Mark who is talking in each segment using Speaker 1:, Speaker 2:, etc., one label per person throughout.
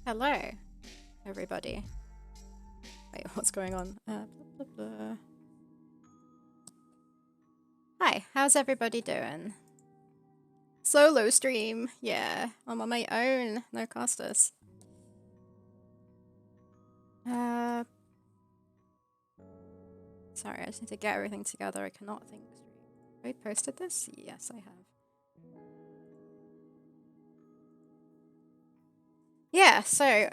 Speaker 1: Hello, everybody. Wait, what's going on? Blah, blah, blah. Hi, how's everybody doing? Solo stream. Yeah, I'm on my own. No casters. Sorry, I just need to get everything together. I cannot think straight. Have I posted this? Yes, I have. Yeah, so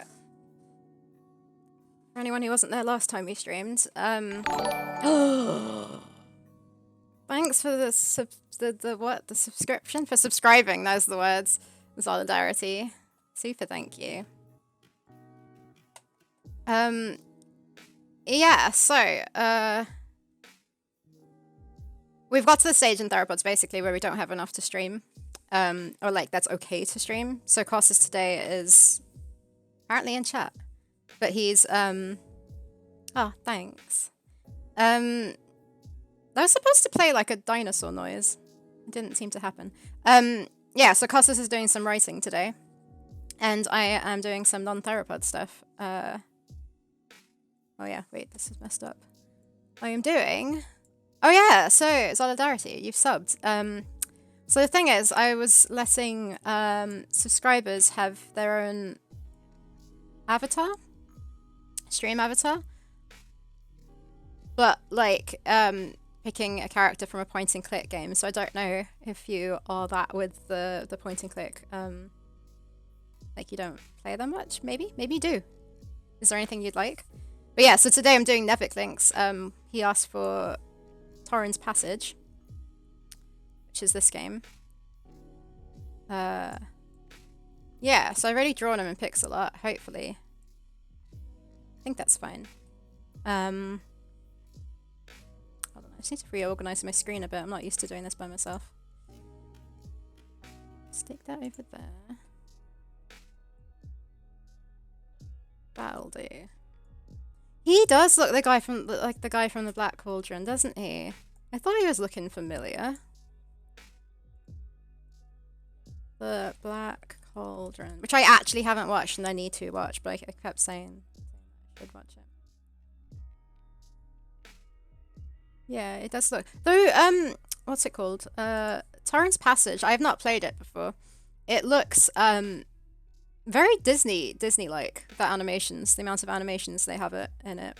Speaker 1: for anyone who wasn't there last time we streamed, thanks for the subscription, for subscribing, those are the words. Solidarity. Super thank you. Yeah, so, we've got to the stage in Theropods, basically, where we don't have enough to stream. Or, like, that's okay to stream. So, Costas today is apparently in chat. But he's, oh, thanks. I was supposed to play, like, a dinosaur noise. It didn't seem to happen. Yeah, so Costas is doing some writing today. And I am doing some non-Theropod stuff. Oh yeah, wait, this is messed up. I am doing... Oh yeah, so, Solidarity, you've subbed. So the thing is, I was letting subscribers have their own avatar, stream avatar. But, like, picking a character from a point-and-click game, so I don't know if you are that with the point-and-click. Like, you don't play them much, maybe? Maybe you do. Is there anything you'd like? But yeah, so today I'm doing Nevik links. He asked for Torrens Passage, which is this game. Yeah, so I've already drawn him in pixel art, hopefully. I think that's fine. Hold on, I just need to reorganize my screen a bit. I'm not used to doing this by myself. Stick that over there. That'll do. He does look the guy from like the guy from the Black Cauldron, doesn't he? I thought he was looking familiar. The Black Cauldron, which I actually haven't watched and I need to watch, but I kept saying I should watch it. Yeah, it does look. Though, what's it called? Torrance Passage. I have not played it before. It looks very Disney-like. The animations, the amount of animations they have it in it.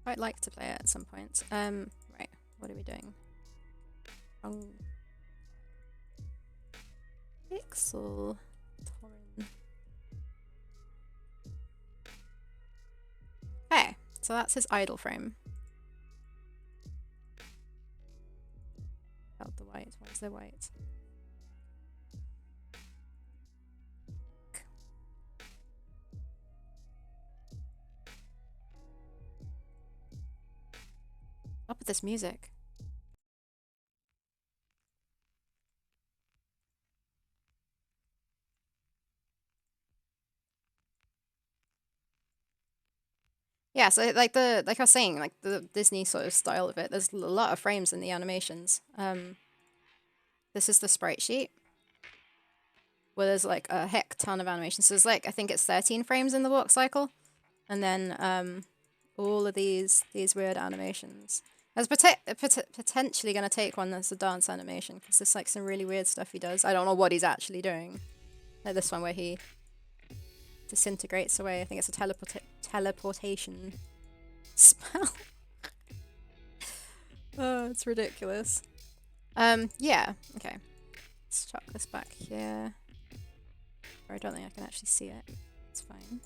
Speaker 1: I'd like to play it at some point. Right, what are we doing? Pixel Torrent. Okay, so that's his idle frame. Out the white. Why is there white? Up with this music. Yeah, so like I was saying, like the Disney sort of style of it, there's a lot of frames in the animations. This is the sprite sheet, where there's like a heck ton of animations. So there's like, I think it's 13 frames in the walk cycle, and then all of these weird animations. I was potentially going to take one that's a dance animation, because there's like some really weird stuff he does. I don't know what he's actually doing. Like this one where he disintegrates away. I think it's a teleportation spell. Oh, it's ridiculous. Yeah, okay. Let's chuck this back here. Or I don't think I can actually see it. It's fine.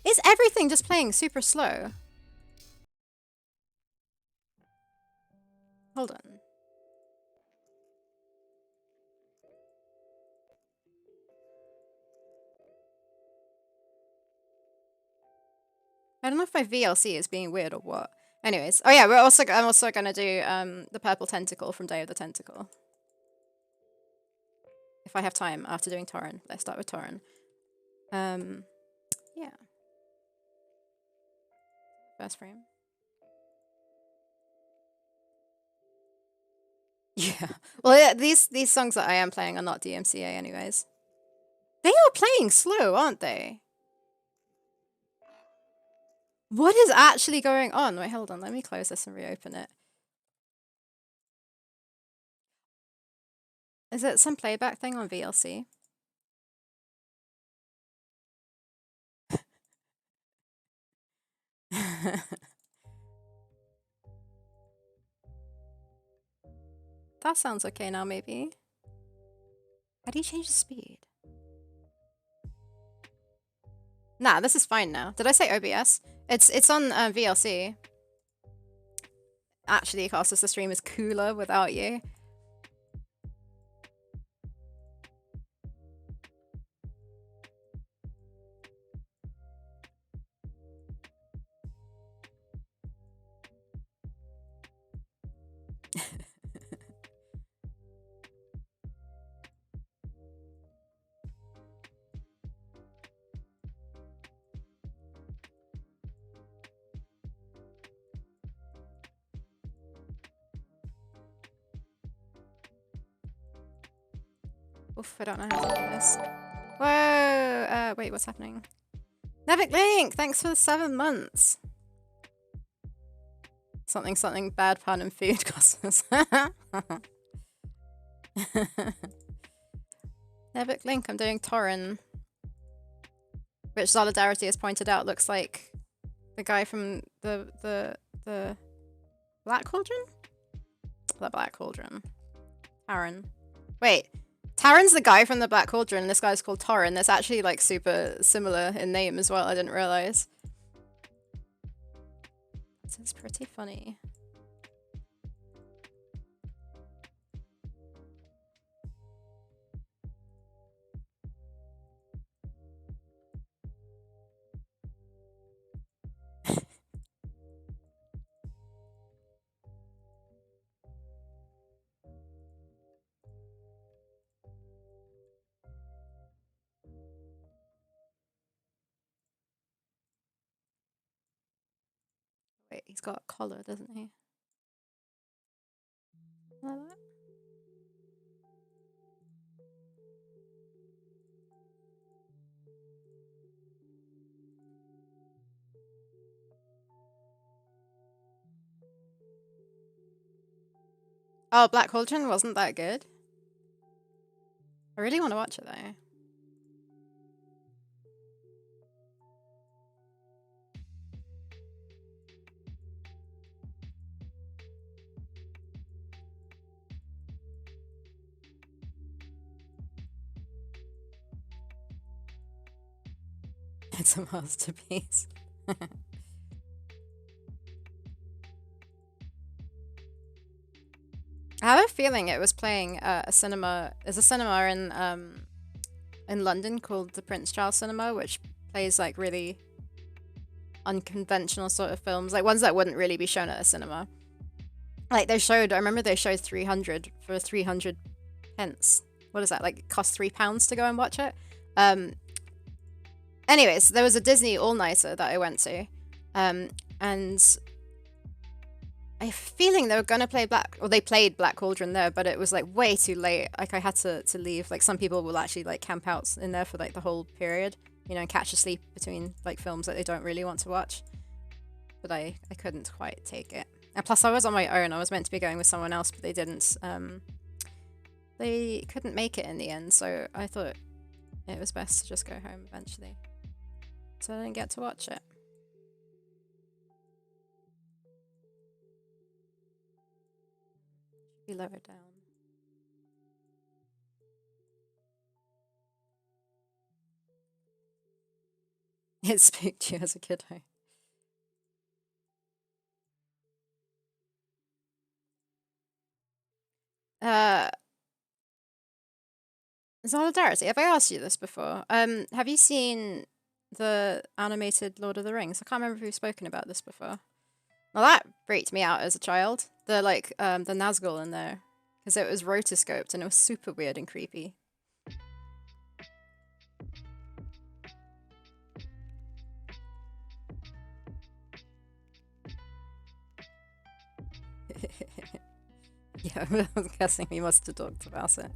Speaker 1: Is everything just playing super slow? Hold on. I don't know if my VLC is being weird or what. Anyways, oh yeah, I'm also gonna do the purple tentacle from Day of the Tentacle. If I have time after doing Torren. Let's start with Torren. Yeah. First frame. Yeah. Well, yeah, these songs that I am playing are not DMCA anyways. They are playing slow, aren't they? What is actually going on? Wait, hold on. Let me close this and reopen it. Is it some playback thing on VLC? That sounds okay now, maybe. How do you change the speed? Nah, this is fine now. Did I say OBS? It's on VLC. Actually, Castus, the stream is cooler without you. Oof, I don't know how to do this. Whoa! Wait, what's happening? Nevic Link, thanks for the 7 months. Something bad pun and food costs. Nevic Link, I'm doing Torren. Which Solidarity has pointed out looks like the guy from the Black Cauldron? The Black Cauldron. Taran. Wait. Taran's the guy from the Black Cauldron, and this guy's called Torren. That's actually like super similar in name as well, I didn't realize. This is pretty funny. He's got a collar, doesn't he? Like that. Oh, Black Cauldron wasn't that good. I really want to watch it though. It's a masterpiece. I have a feeling it was playing a cinema. There's a cinema in London called the Prince Charles Cinema, which plays like really unconventional sort of films, like ones that wouldn't really be shown at a cinema. Like they showed, I remember they showed 300 for 300 pence. What is that? Like it cost £3 to go and watch it. Anyways, there was a Disney all-nighter that I went to, and I have a feeling they were gonna play they played Black Cauldron there, but it was like way too late. Like I had to leave. Like some people will actually like camp out in there for like the whole period, you know, and catch a sleep between like films that they don't really want to watch. But I couldn't quite take it. And plus I was on my own. I was meant to be going with someone else, but they didn't. They couldn't make it in the end, so I thought it was best to just go home eventually. So I didn't get to watch it. Be lower down. It spooked you as a kid, huh? Solidarity. Have I asked you this before? Have you seen the animated Lord of the Rings? I can't remember if we've spoken about this before. Well, that freaked me out as a child. The Nazgul in there, because it was rotoscoped and it was super weird and creepy. Yeah, I'm guessing we must have talked about it.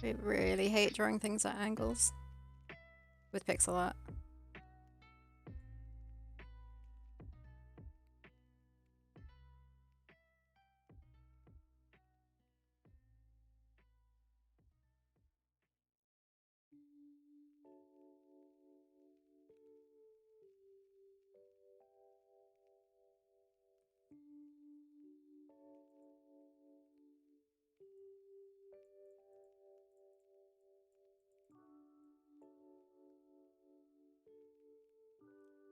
Speaker 1: I really hate drawing things at angles with pixel art.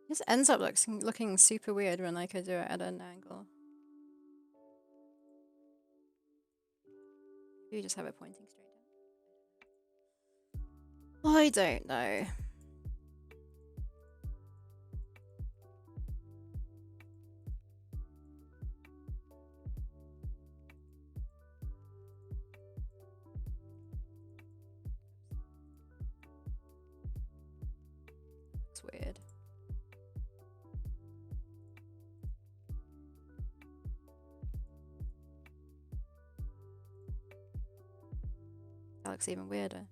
Speaker 1: This ends up looking super weird when like I do it at an angle. You just have it pointing straight down. I don't know. It's weird. That looks even weirder.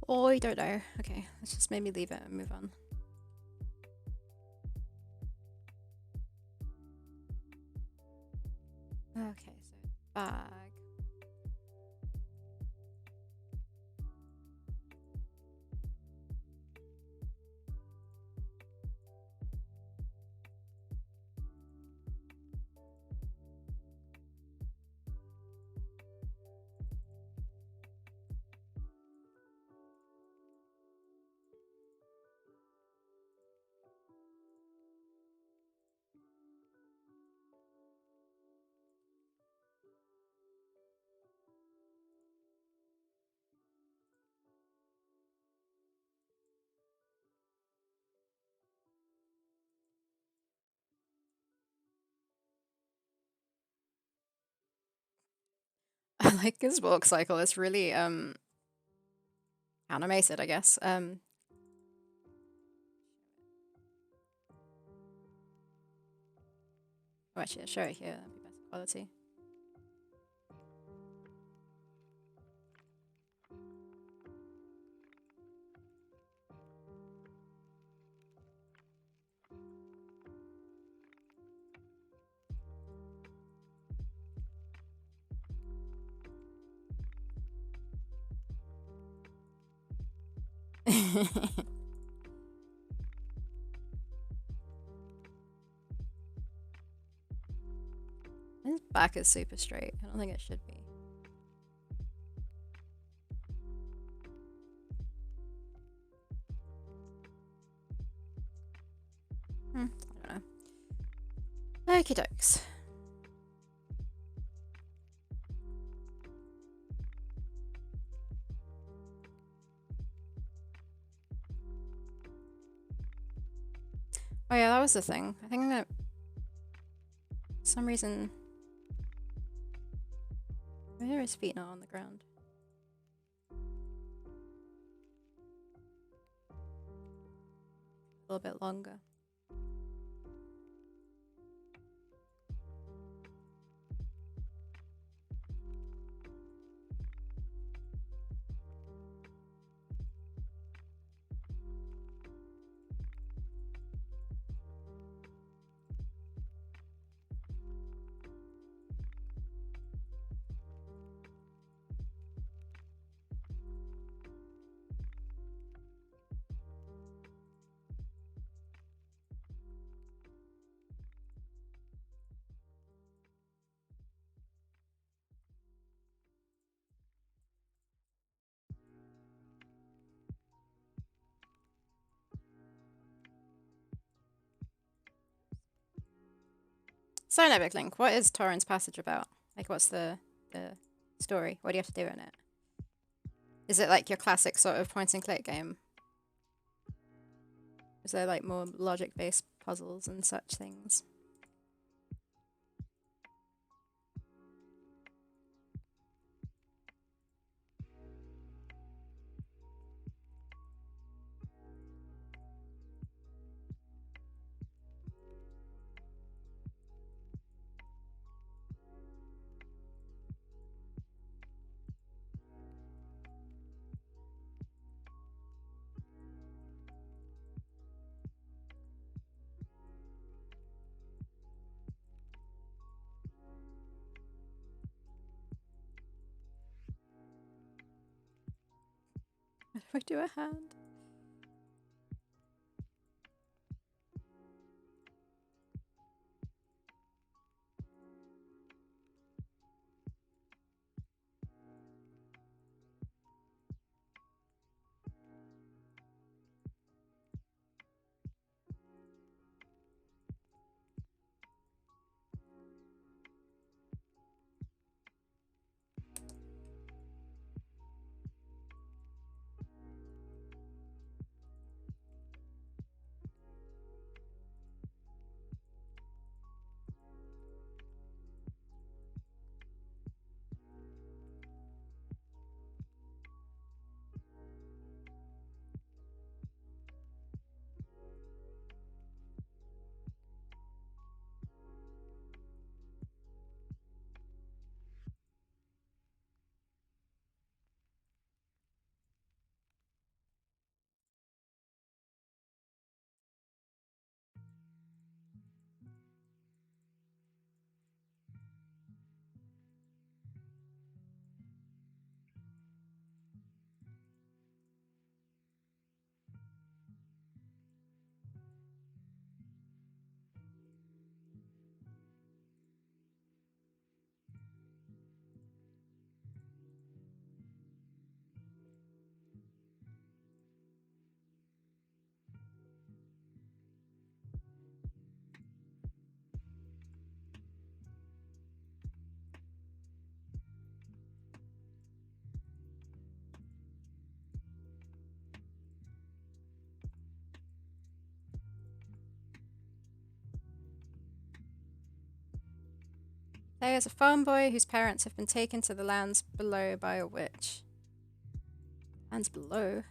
Speaker 1: Oh, I don't know. Okay, let's just maybe leave it and move on. Okay, so bag. I like his walk cycle. It's really animated, I guess. Oh, actually, I'll show it here. That'd be better quality. His back is super straight. I don't think it should be. I don't know. Okie dokes. Oh yeah, that was the thing. I think that for some reason, why are his feet not on the ground? A little bit longer. So, Nebik Link, what is Torrent's Passage about? Like, what's the story? What do you have to do in it? Is it like your classic sort of point and click game? Is there like more logic based puzzles and such things? How do I do a hand? There is a farm boy whose parents have been taken to the lands below by a witch. Lands below?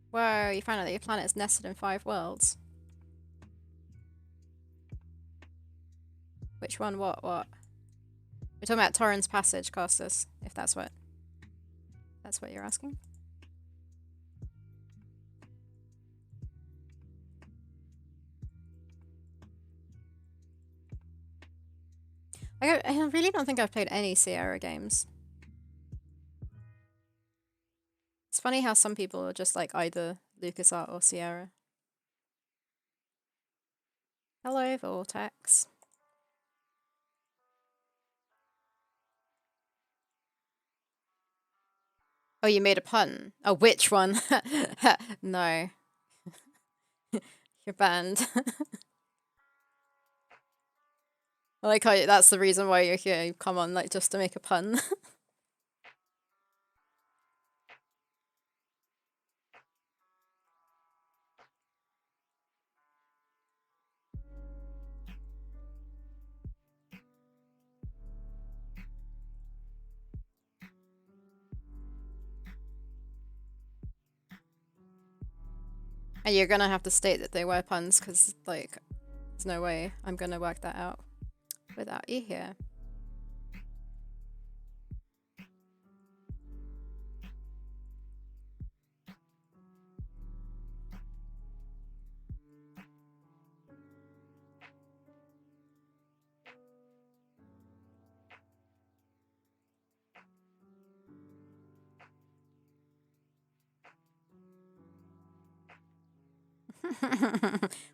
Speaker 1: Whoa, you found out that your planet is nested in 5 worlds. Which one? What? We're talking about Torrens Passage, Costas, if that's what you're asking. I really don't think I've played any Sierra games. It's funny how some people are just like either LucasArts or Sierra. Hello, Vortex. Oh, you made a pun. Oh, which one? No. You're banned. I like how that's the reason why you're here. You come on, like, just to make a pun. And you're gonna have to state that they were puns, because, like, there's no way I'm gonna work that out without you here.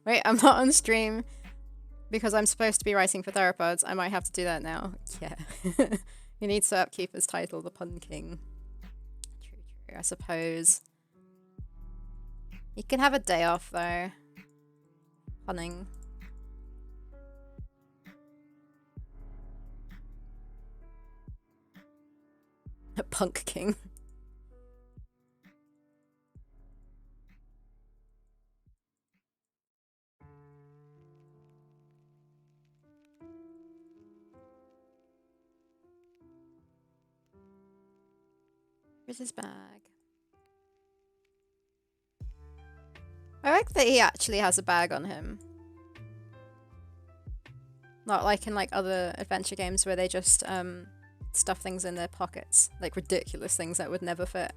Speaker 1: Wait, I'm not on stream because I'm supposed to be writing for Theropods. I might have to do that now. Yeah. He needs to upkeep his title, the Pun King. True, true, I suppose. You can have a day off, though. Punning. A Punk King. Here's his bag. I like that he actually has a bag on him. Not like in like other adventure games where they just stuff things in their pockets. Like ridiculous things that would never fit.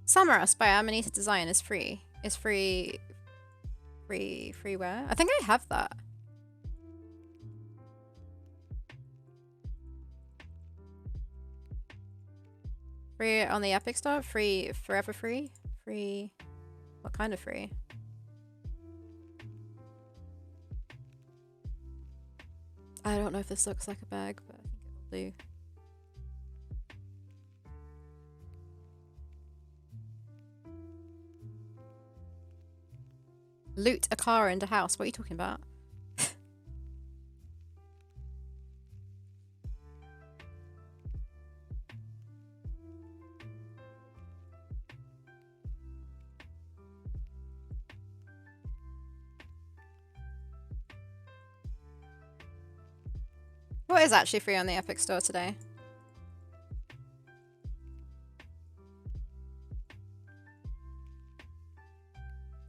Speaker 1: Samaras by Amanita Design is free. Is free where? I think I have that. Free on the Epic Store? Free, forever free? Free, what kind of free? I don't know if this looks like a bag, but I think it will do. Loot a car and a house. What are you talking about? What is actually free on the Epic Store today?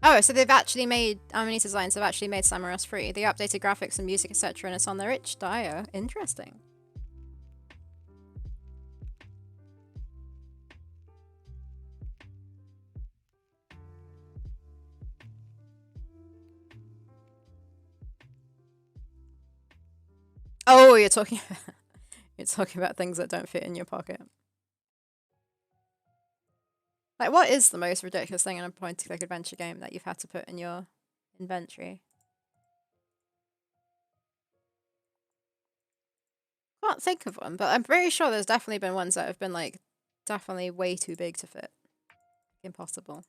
Speaker 1: Oh, so they've actually made Amanita Designs have actually made Samaras free. They updated graphics and music, etc., and it's on their itch.io. Interesting. Oh, you're talking you're talking about things that don't fit in your pocket. Like, what is the most ridiculous thing in a point-and-click adventure game that you've had to put in your inventory? Can't think of one, but I'm pretty sure there's definitely been ones that have been like definitely way too big to fit. Impossible.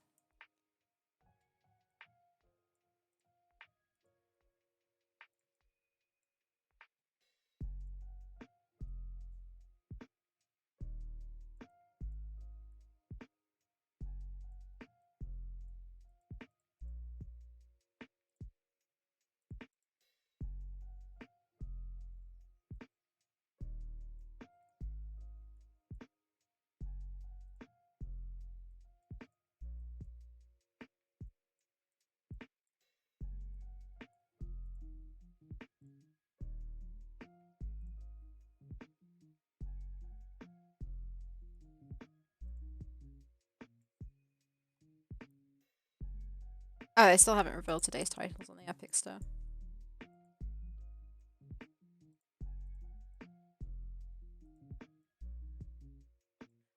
Speaker 1: Oh, they still haven't revealed today's titles on the Epic Store.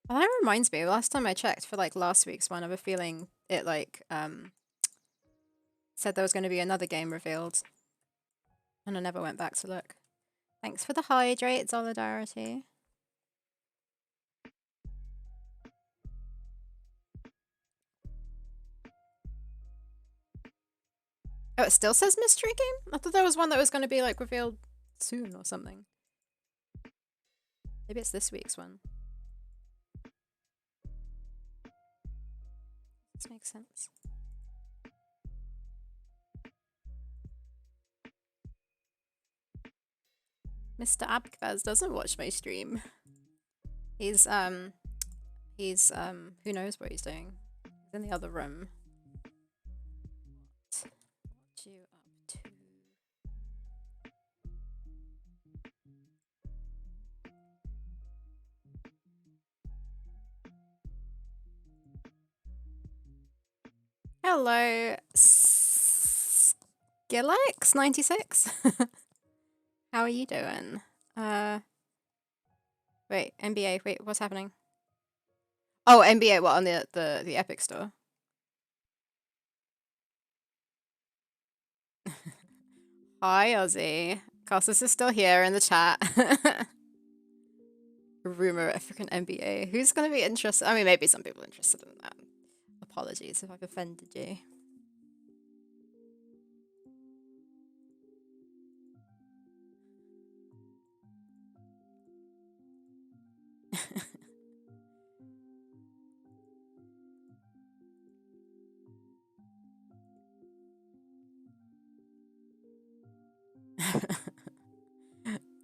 Speaker 1: Well, that reminds me, last time I checked for like last week's one, I have a feeling it like said there was going to be another game revealed. And I never went back to look. Thanks for the hydrate, Solidarity. Oh, it still says mystery game? I thought there was one that was going to be like revealed soon or something. Maybe it's this week's one. This makes sense. Mr. Abkvaz doesn't watch my stream. He's who knows what he's doing. He's in the other room. What you up to? Hello, Skillex96. How are you doing? Wait, NBA. Wait, what's happening? Oh, NBA. What on the Epic Store? Hi, Ozzy. Costas is still here in the chat. Rumor African NBA. Who's gonna be interested? I mean, maybe some people are interested in that. Apologies if I've offended you.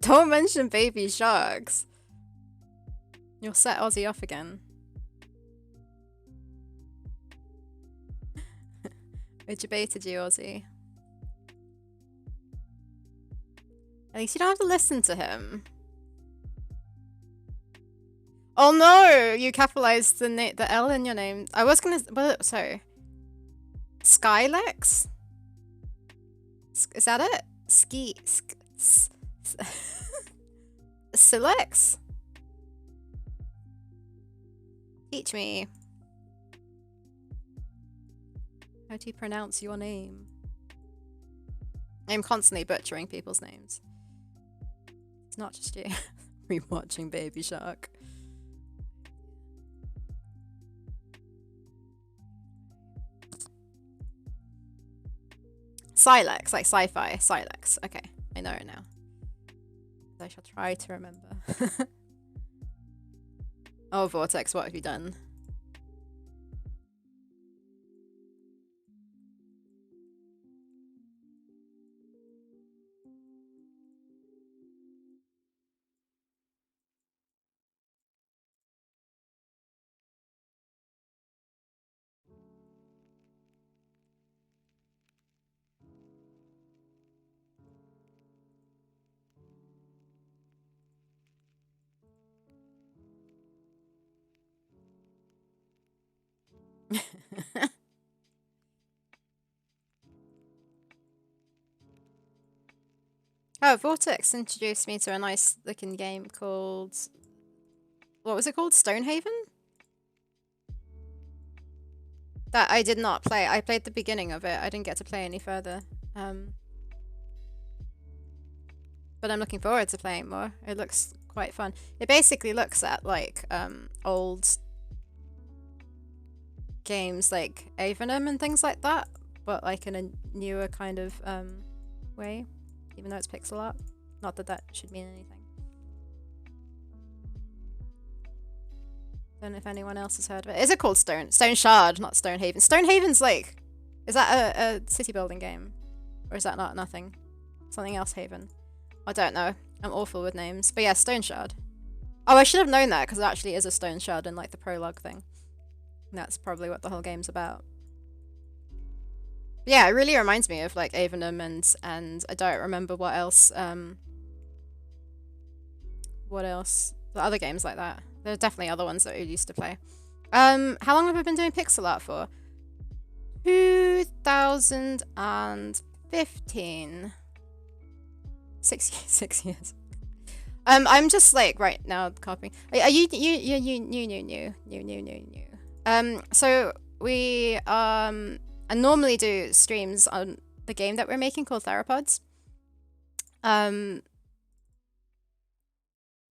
Speaker 1: Don't mention baby sharks. You'll set Ozzy off again. I debated you, Ozzy. At least you don't have to listen to him. Oh no! You capitalized the L in your name. I was gonna. Well, sorry. Skylex? Is that it? Silex? Teach me. How do you pronounce your name? I'm constantly butchering people's names. It's not just you. Rewatching Baby Shark. Silex, like sci-fi. Silex. Okay, I know it now. I shall try to remember. Oh, Vortex, what have you done? Oh, Vortex introduced me to a nice looking game called... What was it called? Stonehaven? that I did not play. I played the beginning of it. I didn't get to play any further. But I'm looking forward to playing more. It looks quite fun. It basically looks at like old games like Avenum and things like that, but like in a newer kind of way, even though it's pixel art. Not that that should mean anything. Don't know if anyone else has heard of it. Is it called Stone Shard, not Stonehaven? Stonehaven's like, is that a city building game? Or is that not nothing? Something else Haven? I don't know. I'm awful with names. But yeah, Stone Shard. Oh, I should have known that because it actually is a Stone Shard in like the prologue thing. And that's probably what the whole game's about. But yeah, it really reminds me of like Avenum and I don't remember what else. What else? The other games like that. There are definitely other ones that we used to play. How long have I been doing pixel art for? 2015. 6 years. I'm just like right now copying. Are you new? So we I normally do streams on the game that we're making called Theropods.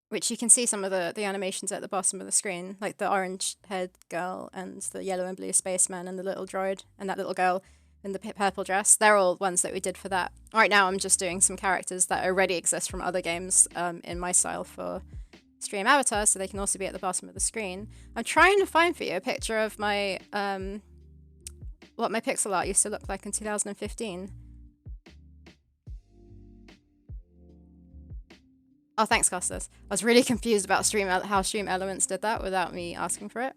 Speaker 1: Which you can see some of the animations at the bottom of the screen, like the orange-haired girl and the yellow and blue spaceman and the little droid and that little girl in the purple dress. They're all ones that we did for that. Right now I'm just doing some characters that already exist from other games in my style for stream avatars, so they can also be at the bottom of the screen. I'm trying to find for you a picture of my what my pixel art used to look like in 2015. Oh, thanks, Costas. I was really confused about how Stream Elements did that without me asking for it.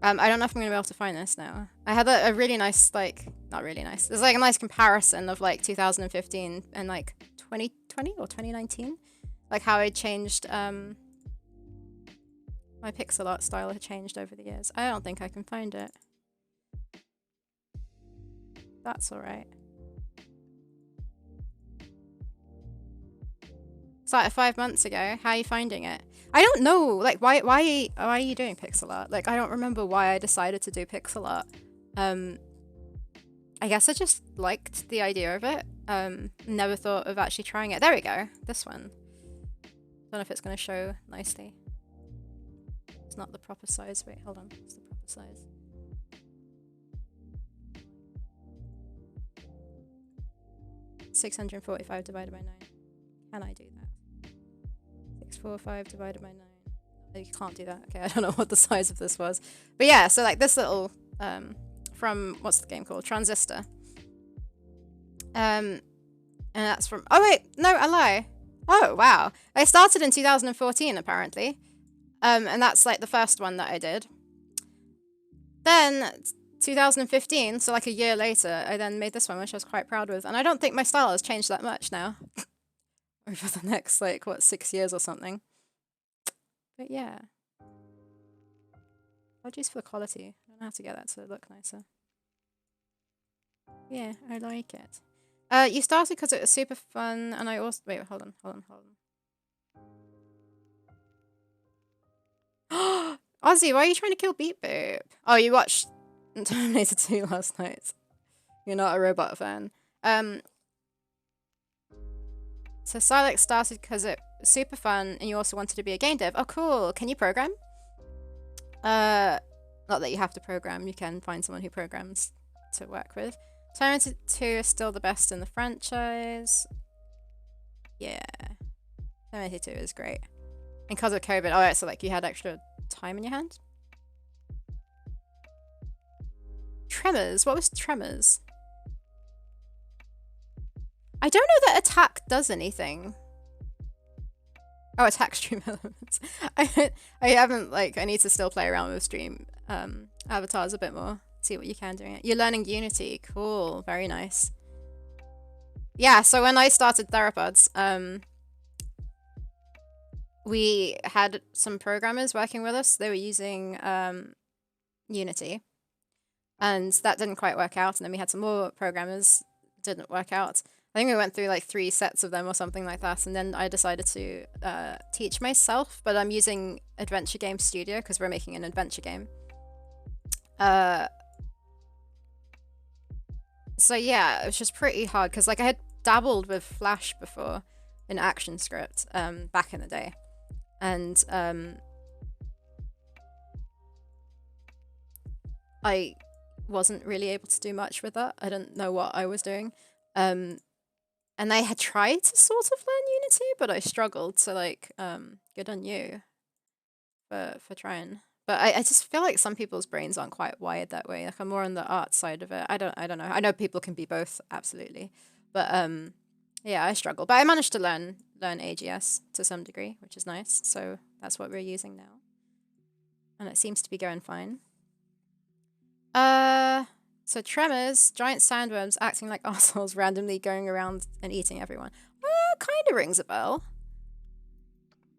Speaker 1: I don't know if I'm going to be able to find this now. I had a really nice, like, not really nice. There's like a nice comparison of like 2015 and like 2020 or 2019. Like how it changed, my pixel art style had changed over the years. I don't think I can find it. That's all right. It's like 5 months ago. How are you finding it? I don't know. Like, why are you doing pixel art? Like, I don't remember why I decided to do pixel art. I guess I just liked the idea of it. Never thought of actually trying it. There we go. This one. Don't know if it's going to show nicely. It's not the proper size. Wait, hold on. It's the proper size. $645 divided by 9. Can I do that? 645 divided by 9. You can't do that. Okay, I don't know what the size of this was. But yeah, so like this little, from, what's the game called? Transistor. And that's from, oh wait, no, I lie. Oh, wow. I started in 2014, apparently. And that's like the first one that I did. Then 2015, so like a year later, I then made this one, which I was quite proud with. And I don't think my style has changed that much now. Over the next, like, what, 6 years or something. But yeah. Apologies for the quality. I don't know how to get that to look nicer. Yeah, I like it. You started because it was super fun, and I also... Wait, hold on. Ozzy, why are you trying to kill Beep Boop? Oh, you watched Terminator 2 last night. You're not a robot fan. So Silex started because it was super fun, and you also wanted to be a game dev. Oh, cool. Can you program? Not that you have to program. You can find someone who programs to work with. Terminator 2 is still the best in the franchise. Yeah. Terminator 2 is great. And because of COVID, oh, so like you had extra time in your hand? Tremors? What was Tremors? I don't know that attack does anything. Oh, attack stream elements. I haven't, like, I need to still play around with stream avatars a bit more. See what you can do. You're learning Unity. Cool. Very nice. Yeah, so when I started Theropods, we had some programmers working with us. They were using Unity. And that didn't quite work out. And then we had some more programmers. Didn't work out. I think we went through like 3 sets of them or something like that. And then I decided to teach myself. But I'm using Adventure Game Studio because we're making an adventure game. So yeah, it was just pretty hard because like I had dabbled with Flash before in ActionScript back in the day, and I wasn't really able to do much with that. I didn't know what I was doing. Um, and I had tried to sort of learn Unity, but I struggled. So like, good on you for trying. But I just feel like some people's brains aren't quite wired that way. Like I'm more on the art side of it. I don't know. I know people can be both, absolutely. But yeah, I struggle. But I managed to learn AGS to some degree, which is nice. So that's what we're using now. And it seems to be going fine. So tremors, giant sandworms acting like assholes, randomly going around and eating everyone. Kind of rings a bell.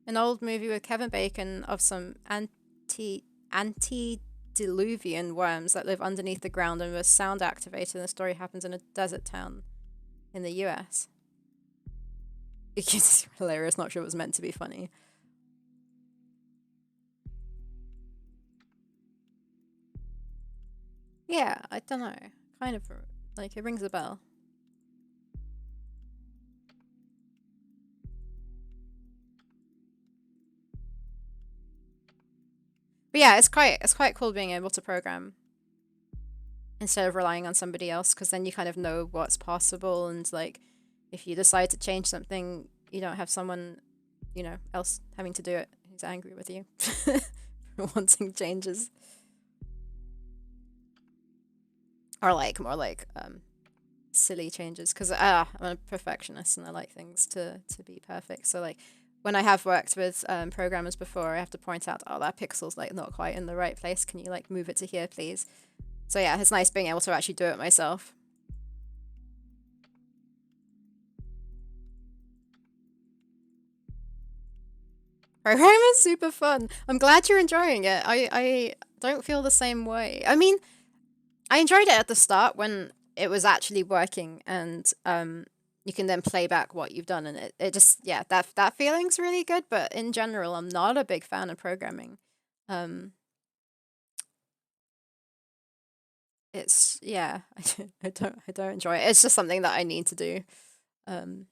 Speaker 1: An old movie with Kevin Bacon of some antediluvian worms that live underneath the ground and were sound activated. And the story happens in a desert town in the US. It's hilarious. Not sure it was meant to be funny. Yeah, I don't know. Kind of like it rings a bell. But yeah, it's quite cool being able to program instead of relying on somebody else, because then you kind of know what's possible, and like if you decide to change something, you don't have someone, else having to do it who's angry with you for wanting changes. Or like more like silly changes, because I'm a perfectionist and I like things to be perfect. So like when I have worked with programmers before, I have to point out, oh, that pixel's like not quite in the right place. Can you like move it to here, please? So yeah, it's nice being able to actually do it myself. Program is super fun. I'm glad you're enjoying it. I don't feel the same way. I mean, I enjoyed it at the start when it was actually working, and you can then play back what you've done, and it just, yeah, that feeling's really good. But in general, I'm not a big fan of programming. Um, it's, yeah, I don't enjoy it. It's just something that I need to do. Um,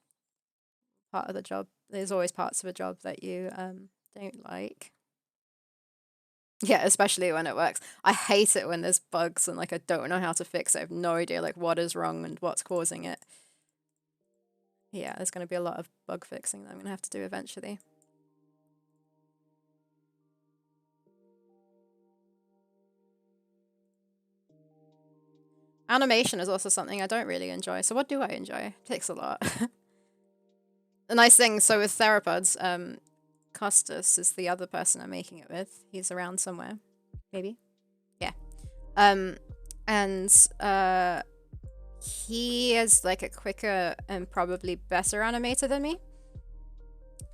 Speaker 1: Part of the job. There's always parts of a job that you don't like. Yeah, especially when it works. I hate it when there's bugs and like I don't know how to fix it. I have no idea like what is wrong and what's causing it. Yeah, there's going to be a lot of bug fixing that I'm going to have to do eventually. Animation is also something I don't really enjoy. So what do I enjoy? It takes a lot. The nice thing, so with Theropods, Costas is the other person I'm making it with. He's around somewhere, maybe. Yeah. Um, and he is like a quicker and probably better animator than me.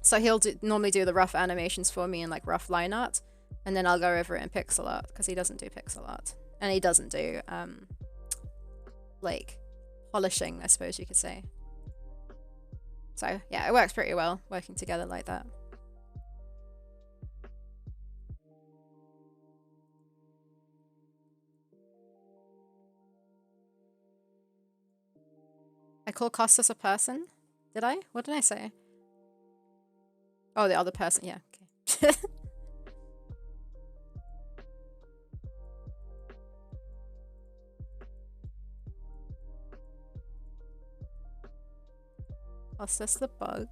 Speaker 1: So he'll normally do the rough animations for me in like rough line art, and then I'll go over it in pixel art because he doesn't do pixel art, and he doesn't do like polishing, I suppose you could say. So yeah, it works pretty well working together like that. I call Costas a person. Did I? What did I say? Oh, the other person. Yeah. Okay. Costas the bug.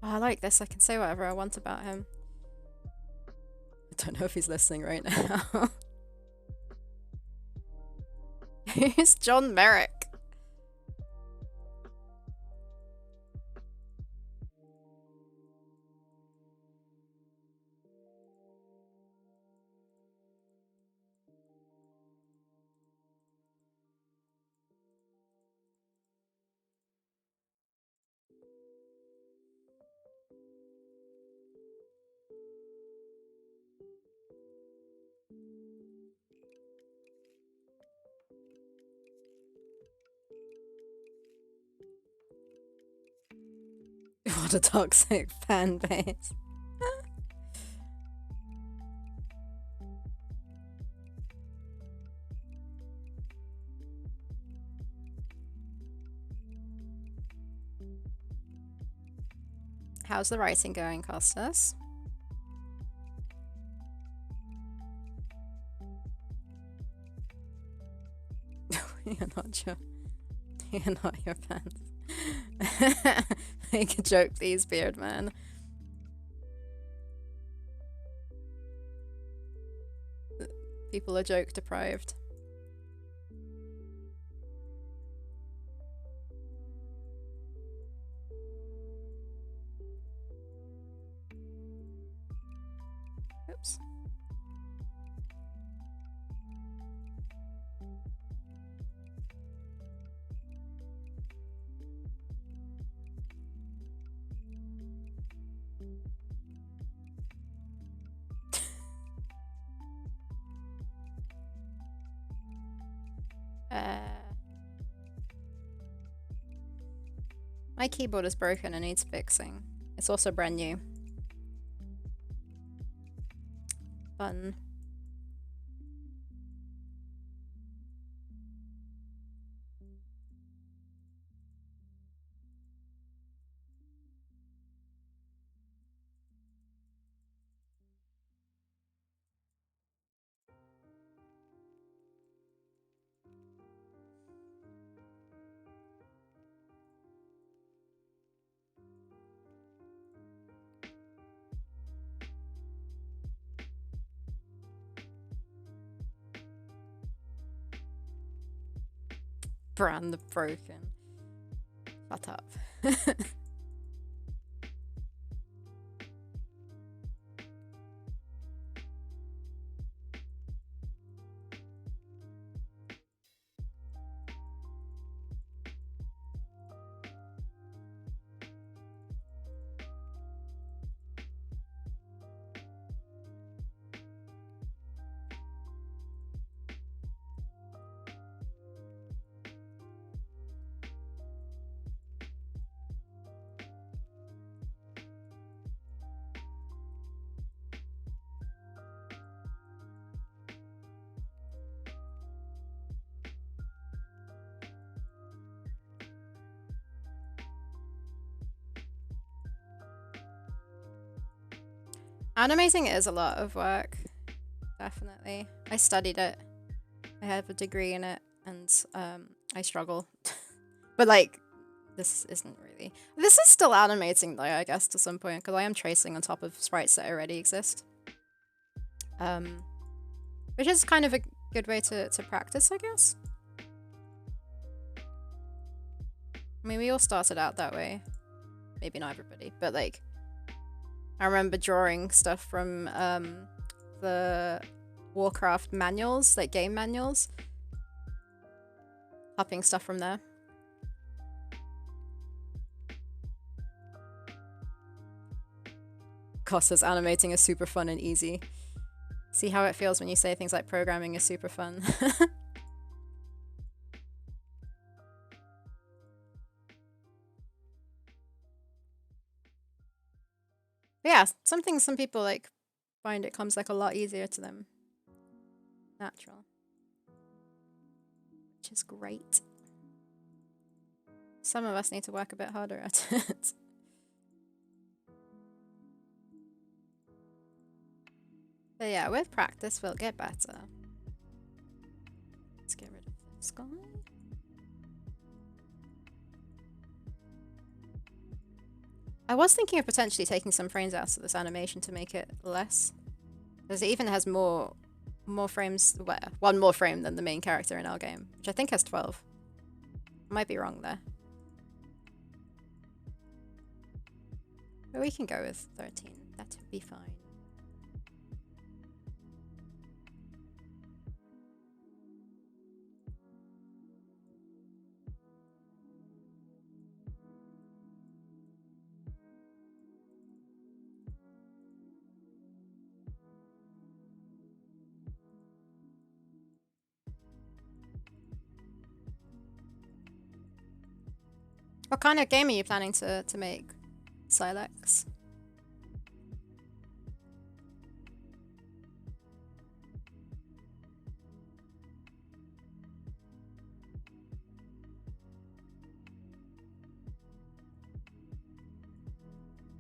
Speaker 1: Oh, I like this. I can say whatever I want about him. I don't know if he's listening right now. He's John Merrick. What a toxic fan base. How's the writing going, Costas? You're not your, you're not your pants. Make a joke, please, beard man. People are joke deprived. Oops. My keyboard is broken and needs fixing. It's also brand new. Fun. Brand broken. Shut up. Animating is a lot of work. Definitely. I studied it. I have a degree in it, and I struggle. But like, this isn't really. This is still animating though, I guess, to some point, because I am tracing on top of sprites that already exist. Which is kind of a good way to practice, I guess. I mean, we all started out that way. Maybe not everybody, but like, I remember drawing stuff from the Warcraft manuals, like game manuals. Copying stuff from there. Costa's animating is super fun and easy. See how it feels when you say things like programming is super fun. But yeah, some people like find it comes like a lot easier to them. Natural. Which is great. Some of us need to work a bit harder at it. But yeah, with practice we'll get better. Let's get rid of this guy. I was thinking of potentially taking some frames out of this animation to make it less. Because it even has more frames, well, one more frame than the main character in our game, which I think has 12. I might be wrong there. But we can go with 13. That would be fine. What kind of game are you planning to make, Silex?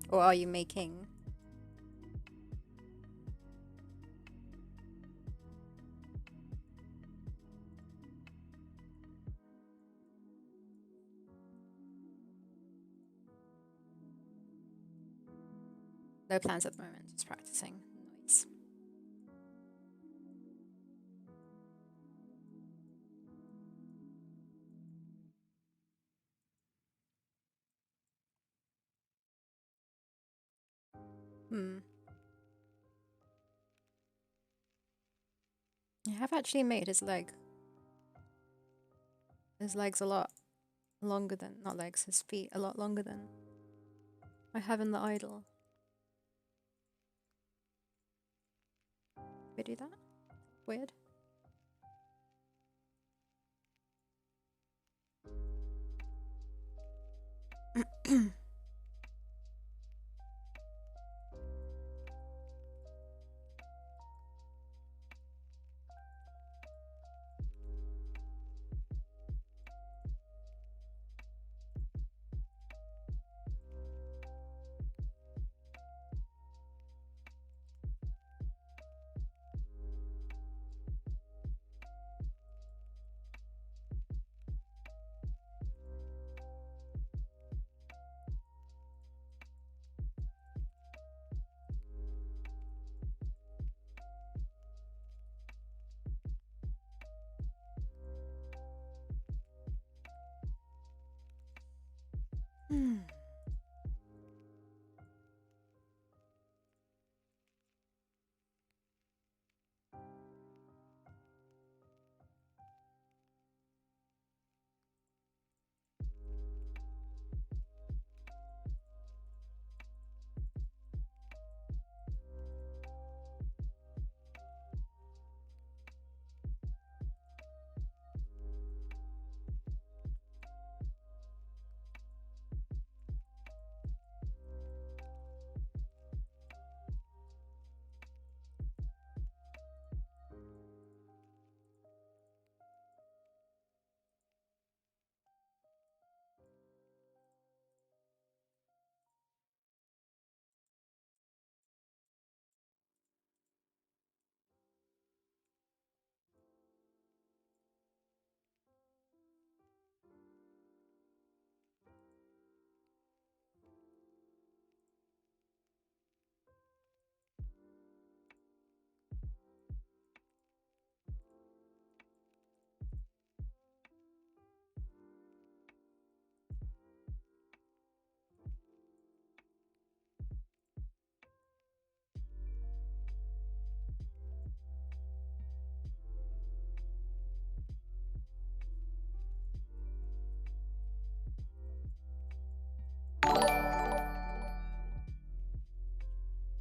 Speaker 1: Or are you making? No plans at the moment, just practicing. Nice. I have actually made his legs a lot longer than, not legs, his feet a lot longer than I have in the idol. We do that? Weird.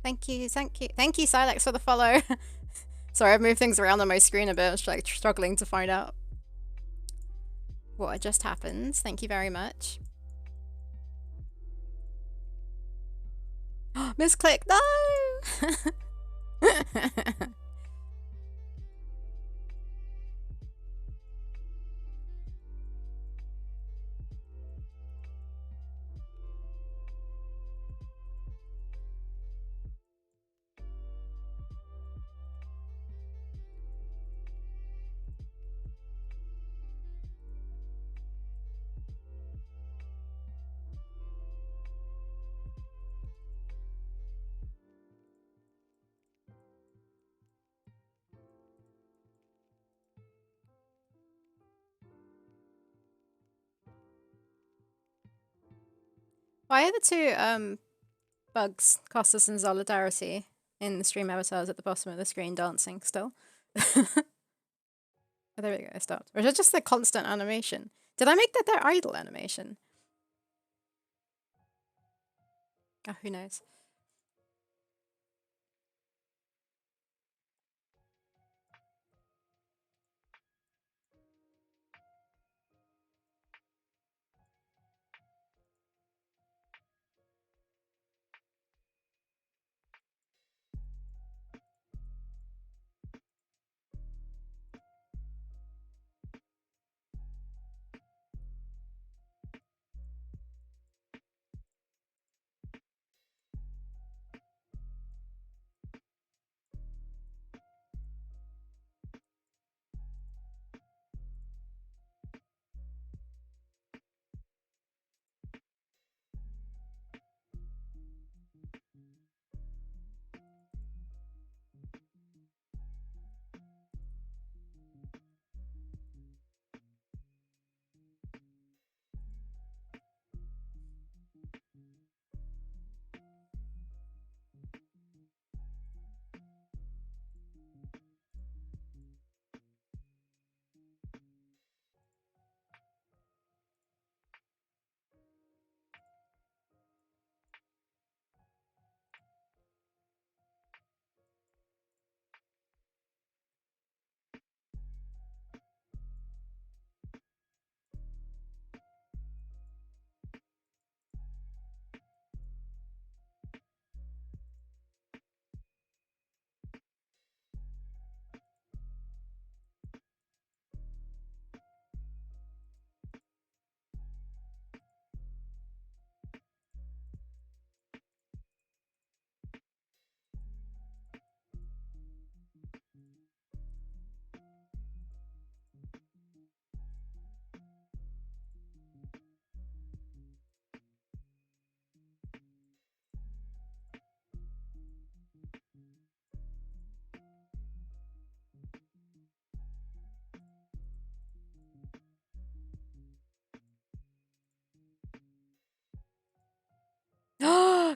Speaker 1: Thank you, thank you. Thank you, Silex, for the follow. Sorry, I've moved things around on my screen a bit. I was like struggling to find out what had just happened. Thank you very much. Misclick, no! Why are the two bugs, Costas and Solidarity, in the stream avatars at the bottom of the screen dancing still? Oh, there we go, I stopped. Or is it just the constant animation? Did I make that their idle animation? Oh, who knows?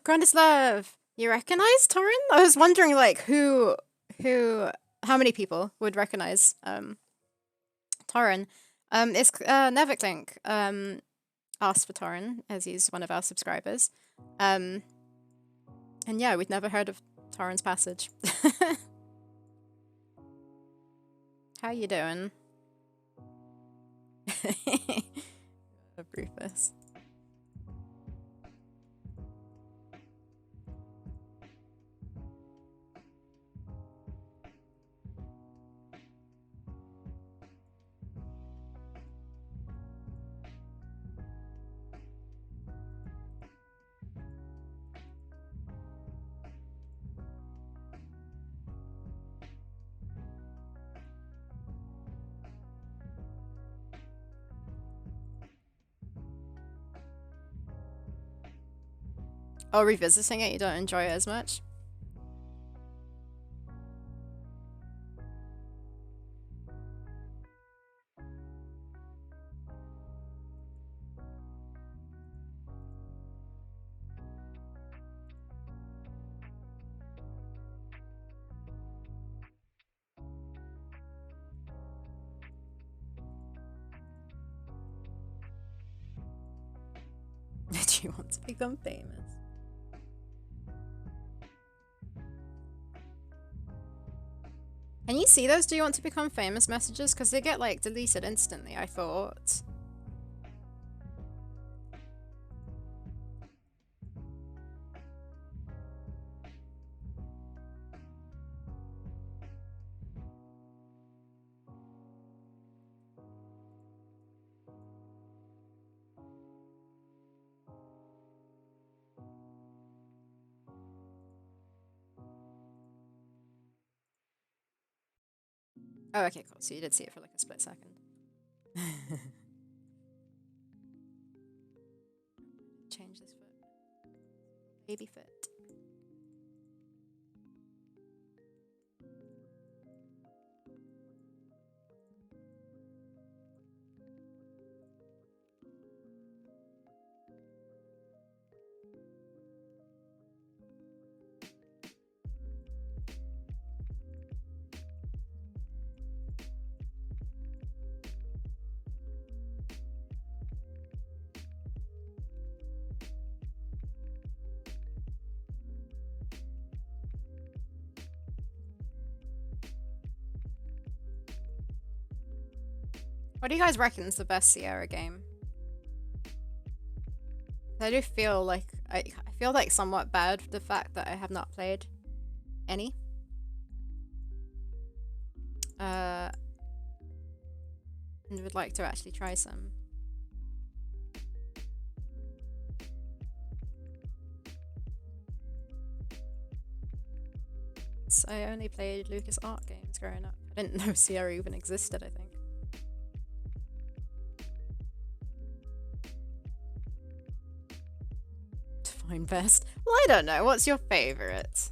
Speaker 1: Grandislav, you recognize Torin? I was wondering, like, how many people would recognize Torin? It's Neverclink asked for Torin as he's one of our subscribers, and yeah, we'd never heard of Torin's passage. How you doing? Rufus. Oh, revisiting it, you don't enjoy it as much? Do you want to become famous? Can you see those do you want to become famous messages? Because they get, like, deleted instantly, I thought. Oh, okay, cool. So you did see it for like a split second. Change this foot. Baby foot. What do you guys reckon is the best Sierra game? I do feel like I feel like somewhat bad for the fact that I have not played any. And would like to actually try some. I only played Lucas Art games growing up. I didn't know Sierra even existed, I think. Define best? Well, I don't know. What's your favorite?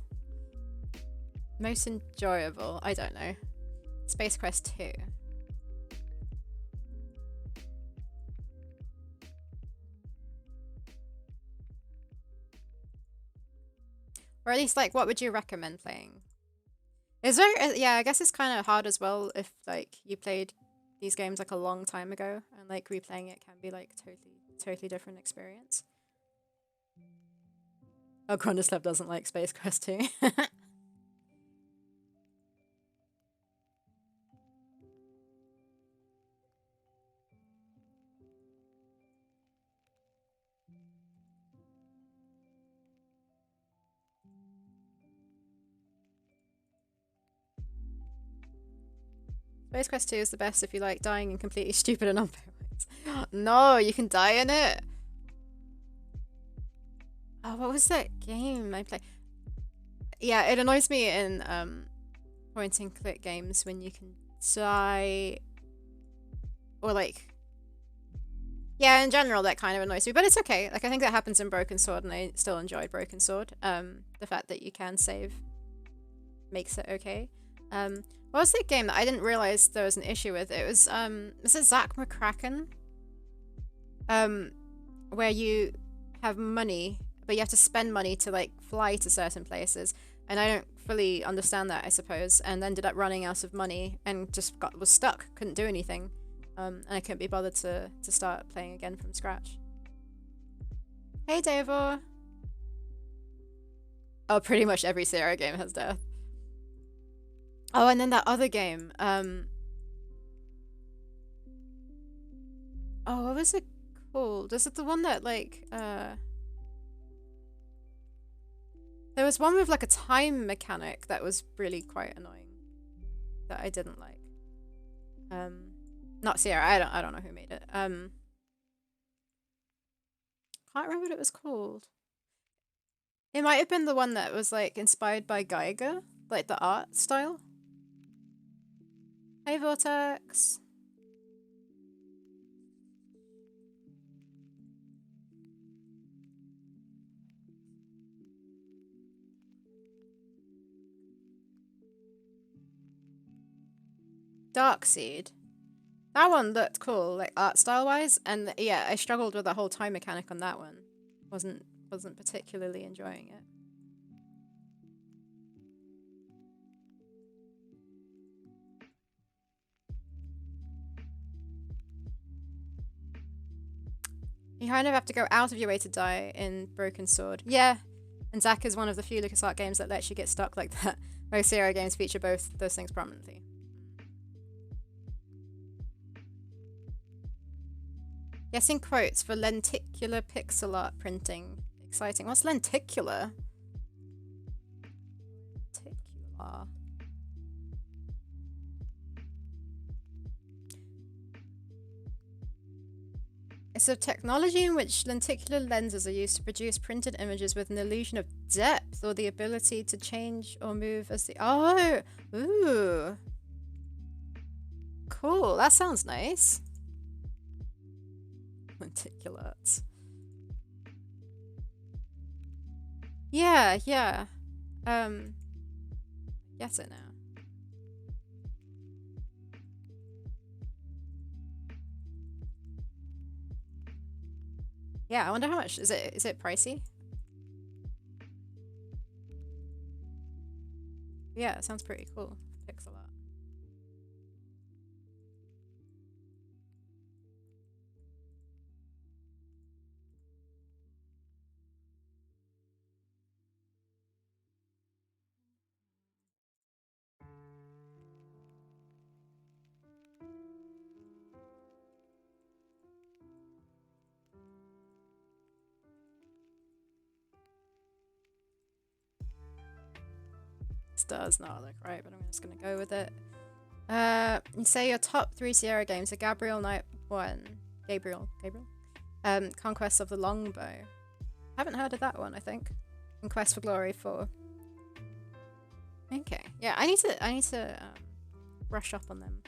Speaker 1: Most enjoyable? I don't know. Space Quest 2. Or at least, like, what would you recommend playing? Is there, yeah, I guess it's kind of hard as well if, like, you played these games, like, a long time ago, and, like, replaying it can be, like, totally different experience. Oh, Grondislav doesn't like Space Quest 2. Space Quest 2 is the best if you like dying in completely stupid and unfair ways. No, you can die in it. Oh, what was that game I played? Yeah, it annoys me in point and click games when you can die, or like, yeah, in general that kind of annoys me, but it's okay. Like, I think that happens in Broken Sword, and I still enjoyed Broken Sword. The fact that you can save makes it okay. What was that game that I didn't realize there was an issue with? It was it Zach McCracken? Where you have money, but you have to spend money to like fly to certain places, and I don't fully understand that, I suppose, and ended up running out of money and just was stuck, couldn't do anything, and I couldn't be bothered to start playing again from scratch. Hey, Davor. Oh, pretty much every Sierra game has death. Oh, and then that other game. Oh, what was it called? Is it the one that like there was one with like a time mechanic that was really quite annoying that I didn't like. Not Sierra. I don't know who made it. Can't remember what it was called. It might have been the one that was like inspired by Geiger, like the art style. Hey, Vortex. Darkseed. That one looked cool, like art style wise, and yeah, I struggled with the whole time mechanic on that one. Wasn't particularly enjoying it. You kind of have to go out of your way to die in Broken Sword. Yeah, and Zack is one of the few LucasArts games that lets you get stuck like that. Most Sierra games feature both those things prominently. Guessing quotes for lenticular pixel art printing. Exciting. What's lenticular? Lenticular. It's a technology in which lenticular lenses are used to produce printed images with an illusion of depth or the ability to change or move as the... Oh! Ooh! Cool, that sounds nice. Lenticulars. Yeah, yeah. Get it now. Yeah, I wonder how much is it pricey? Yeah, it sounds pretty cool. Pixel art. This does not look right, but I'm just gonna go with it. You say your top 3 Sierra games are Gabriel Knight 1. Gabriel? Conquest of the Longbow. Haven't heard of that one, I think. And Quest for Glory 4. Okay. Yeah, I need to brush up on them.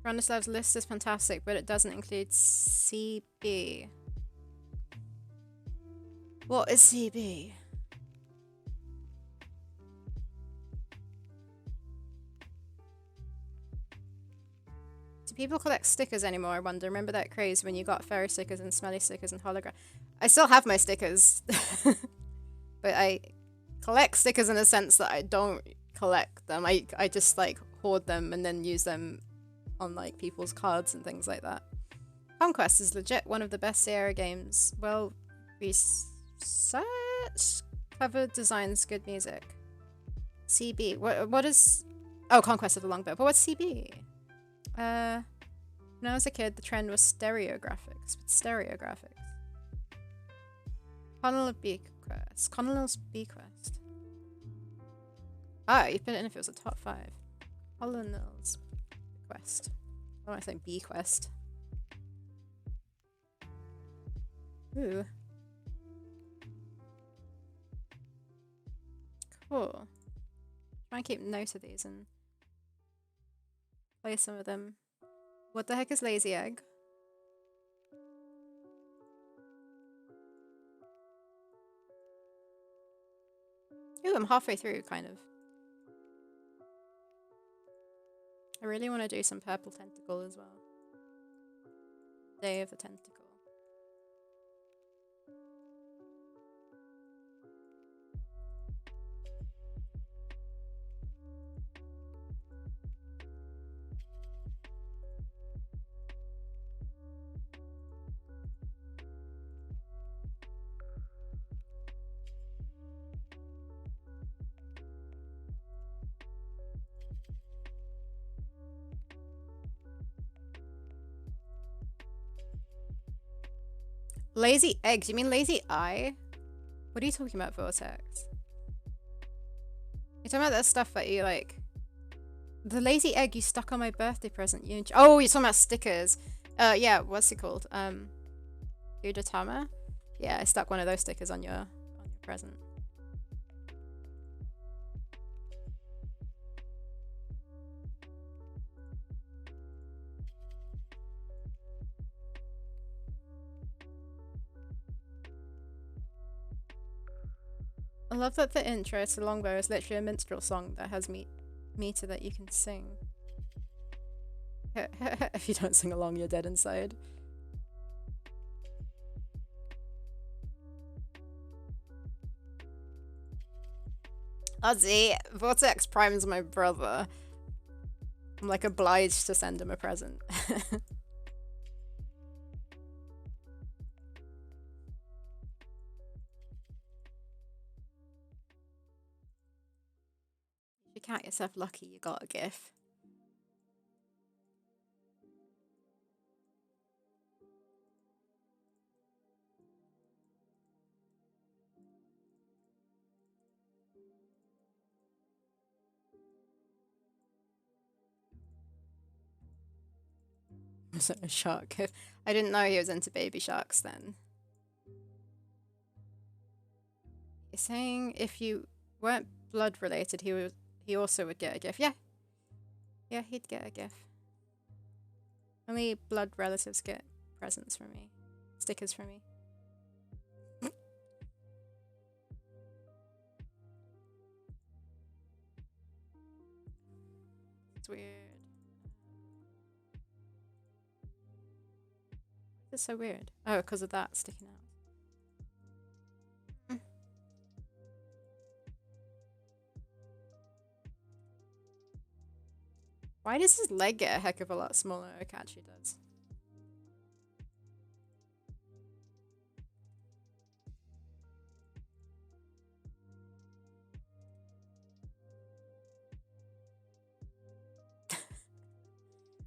Speaker 1: Brandislav's list is fantastic, but it doesn't include CB. What is CB? Do people collect stickers anymore, I wonder? Remember that craze when you got fairy stickers and smelly stickers and hologram? I still have my stickers. But I collect stickers in a sense that I don't collect them. I just like hoard them and then use them on like people's cards and things like that. Conquest is legit one of the best Sierra games. Well researched, clever designs, good music. CB. What is... Oh, Conquest of the Longbow. But what's CB? When I was a kid, the trend was stereographics. Colonel's Bequest. Oh, you put it in if it was a top 5. Colonel's Bequest. Why am I saying Bequest? Ooh. Cool. Try and keep note of these and play some of them. What the heck is Lazy Egg? Ooh, I'm halfway through, kind of. I really want to do some purple tentacle as well. Day of the Tentacle. Lazy eggs? You mean lazy eye? What are you talking about, Vortex? You're talking about that stuff that you like. The lazy egg you stuck on my birthday present. Oh, you're talking about stickers. Yeah, what's it called? Udatama? Yeah, I stuck one of those stickers on your present. I love that the intro to Longbow is literally a minstrel song that has meter that you can sing. If you don't sing along, you're dead inside. Ozzy, Vortex Prime's my brother. I'm like obliged to send him a present. If you count yourself lucky, you got a gift. Was it a shark? I didn't know he was into baby sharks then. You're saying if you weren't blood related, he also would get a gift. Yeah. Yeah, he'd get a gift. Only blood relatives get presents from me. Stickers from me. It's weird. It's so weird. Oh, because of that sticking out. Why does his leg get a heck of a lot smaller? Okachi does.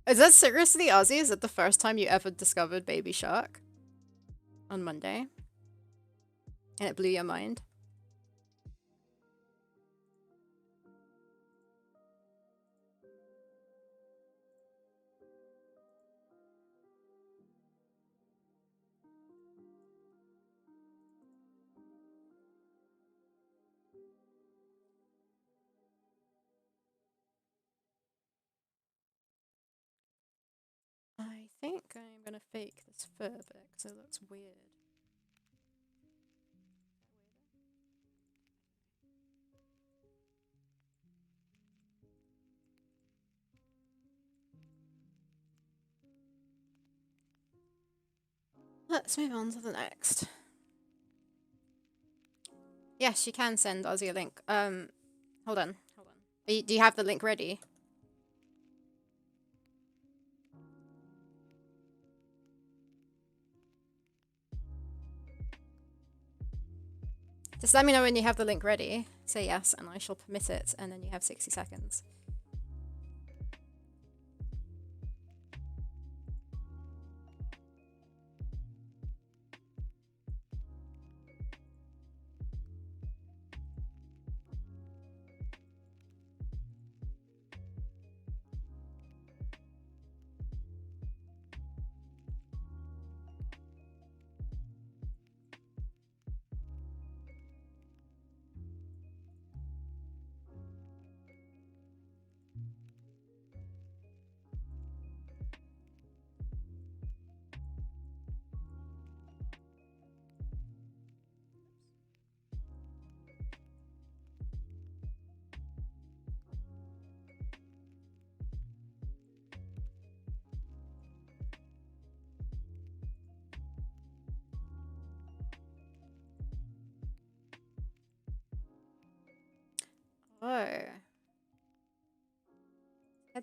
Speaker 1: Is that seriously Ozzy? Is it the first time you ever discovered Baby Shark? On Monday? And it blew your mind? I think I'm gonna fake this fur bit because it looks weird. Let's move on to the next. Yes, you can send Ozzy a link. Hold on. Do you have the link ready? Just let me know when you have the link ready. Say yes, and I shall permit it, and then you have 60 seconds.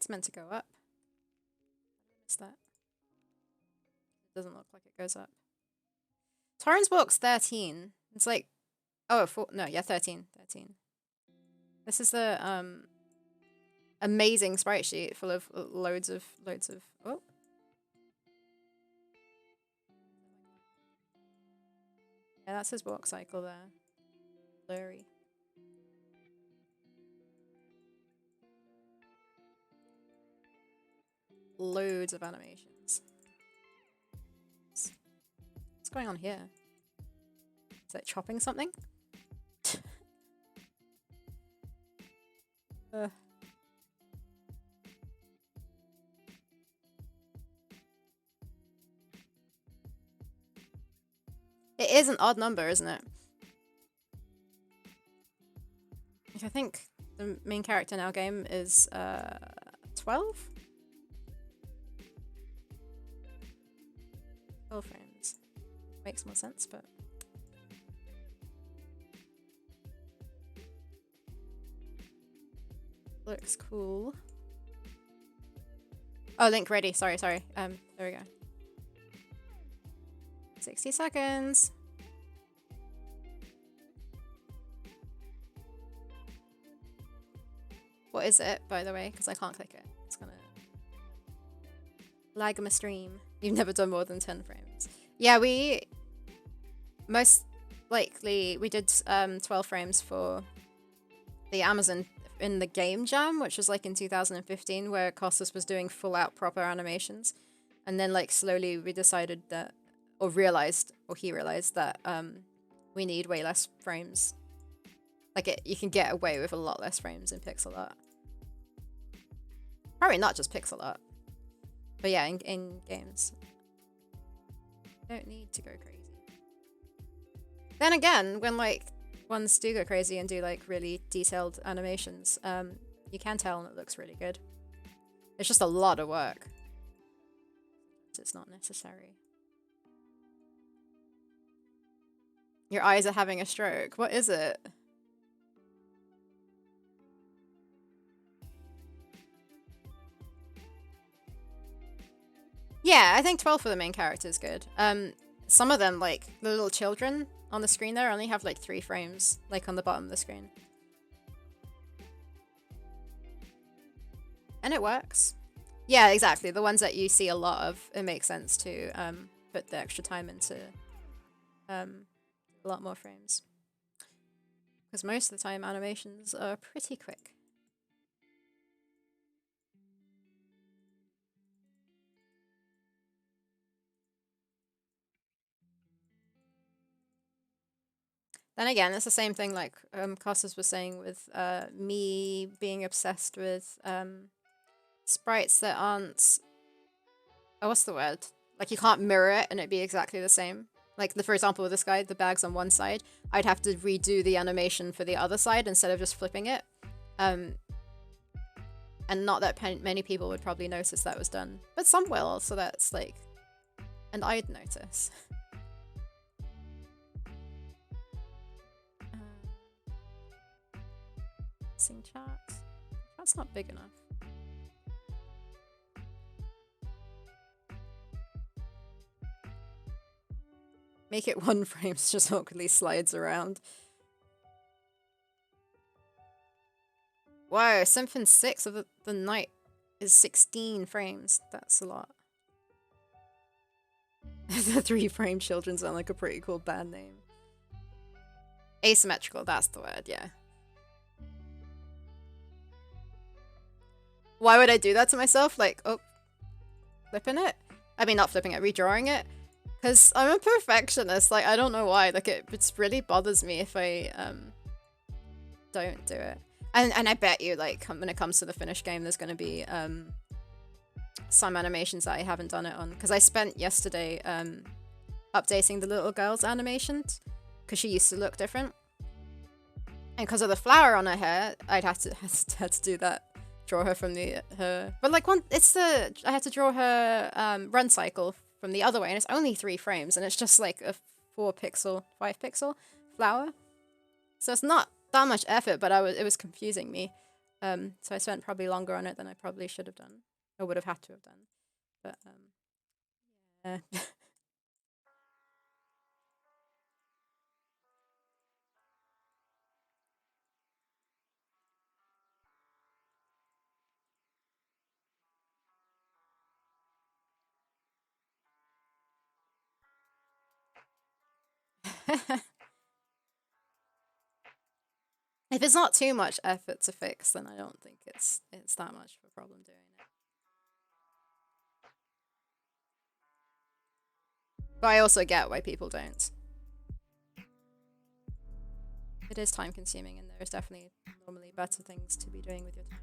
Speaker 1: it's meant to go up. What's that? It doesn't look like it goes up. Torrens walks 13. It's like, oh, no, yeah, 13. 13. This is the amazing sprite sheet full of loads of, oh. Yeah, that's his walk cycle there. Blurry. Loads of animations. What's going on here? Is that chopping something? It is an odd number, isn't it? I think the main character in our game is 12? 12 frames. Makes more sense, but... Looks cool. Oh, link ready. Sorry. There we go. 60 seconds. What is it, by the way? Because I can't click it. It's gonna lag my stream. You've never done more than 10 frames. Yeah, we most likely we did 12 frames for the Amazon in the game jam, which was like in 2015, where Costas was doing full out proper animations, and then like slowly we decided that, or he realized that we need way less frames. Like you can get away with a lot less frames in pixel art. Probably not just pixel art, but yeah, in games. You don't need to go crazy. Then again, when like ones do go crazy and do like really detailed animations, you can tell and it looks really good. It's just a lot of work. It's not necessary. Your eyes are having a stroke. What is it? Yeah, I think 12 for the main character is good. Some of them, like the little children on the screen there, only have like 3 frames, like on the bottom of the screen. And it works. Yeah, exactly. The ones that you see a lot of, it makes sense to put the extra time into a lot more frames. Because most of the time animations are pretty quick. Then again, it's the same thing like Costas was saying with me being obsessed with sprites that aren't... Oh, what's the word? Like you can't mirror it and it'd be exactly the same. Like, for example, with this guy, the bag's on one side. I'd have to redo the animation for the other side instead of just flipping it. And not that many people would probably notice that was done. But some will, so that's like... And I'd notice. Sing chat. That's not big enough. Make it 1 frame, just awkwardly slides around. Wow, Symphony 6 of the night is 16 frames. That's a lot. The 3-frame children sound like a pretty cool band name. Asymmetrical, that's the word, yeah. Why would I do that to myself? Like, oh, flipping it? I mean, not flipping it, redrawing it. Because I'm a perfectionist, like, I don't know why. Like, it really bothers me if I, don't do it. And I bet you, like, when it comes to the finished game, there's going to be, some animations that I haven't done it on. Because I spent yesterday, updating the little girl's animations. Because she used to look different. And because of the flower on her hair, I'd have to do that. Draw her from her... But, like, I had to draw her, run cycle from the other way, and it's only 3 frames, and it's just like a 5 pixel flower. So it's not that much effort, but it was confusing me. So I spent probably longer on it than I probably should have done, or would have had to have done. But yeah. If it's not too much effort to fix, then I don't think it's that much of a problem doing it. But I also get why people don't. It is time consuming, and there's definitely normally better things to be doing with your time.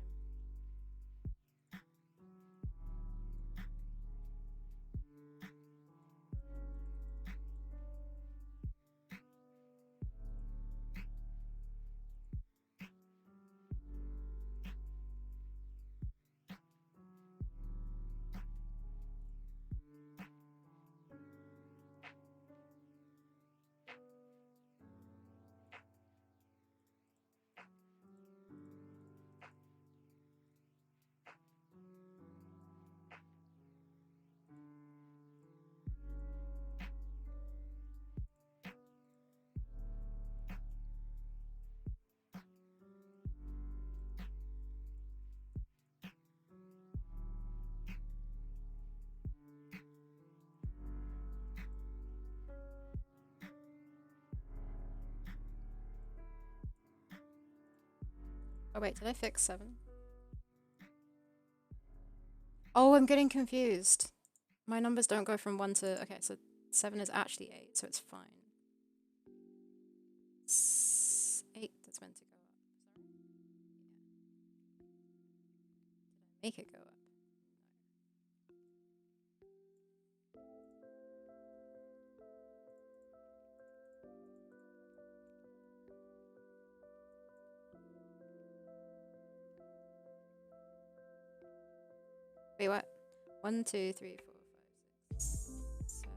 Speaker 1: Oh wait, did I fix 7? Oh, I'm getting confused. My numbers don't go from 1 to... Okay, so 7 is actually 8, so it's fine. 8 that's meant to go up. Sorry? Did I make it go up? Wait, what? 1, 2, 3, 4, 5, 6, 7.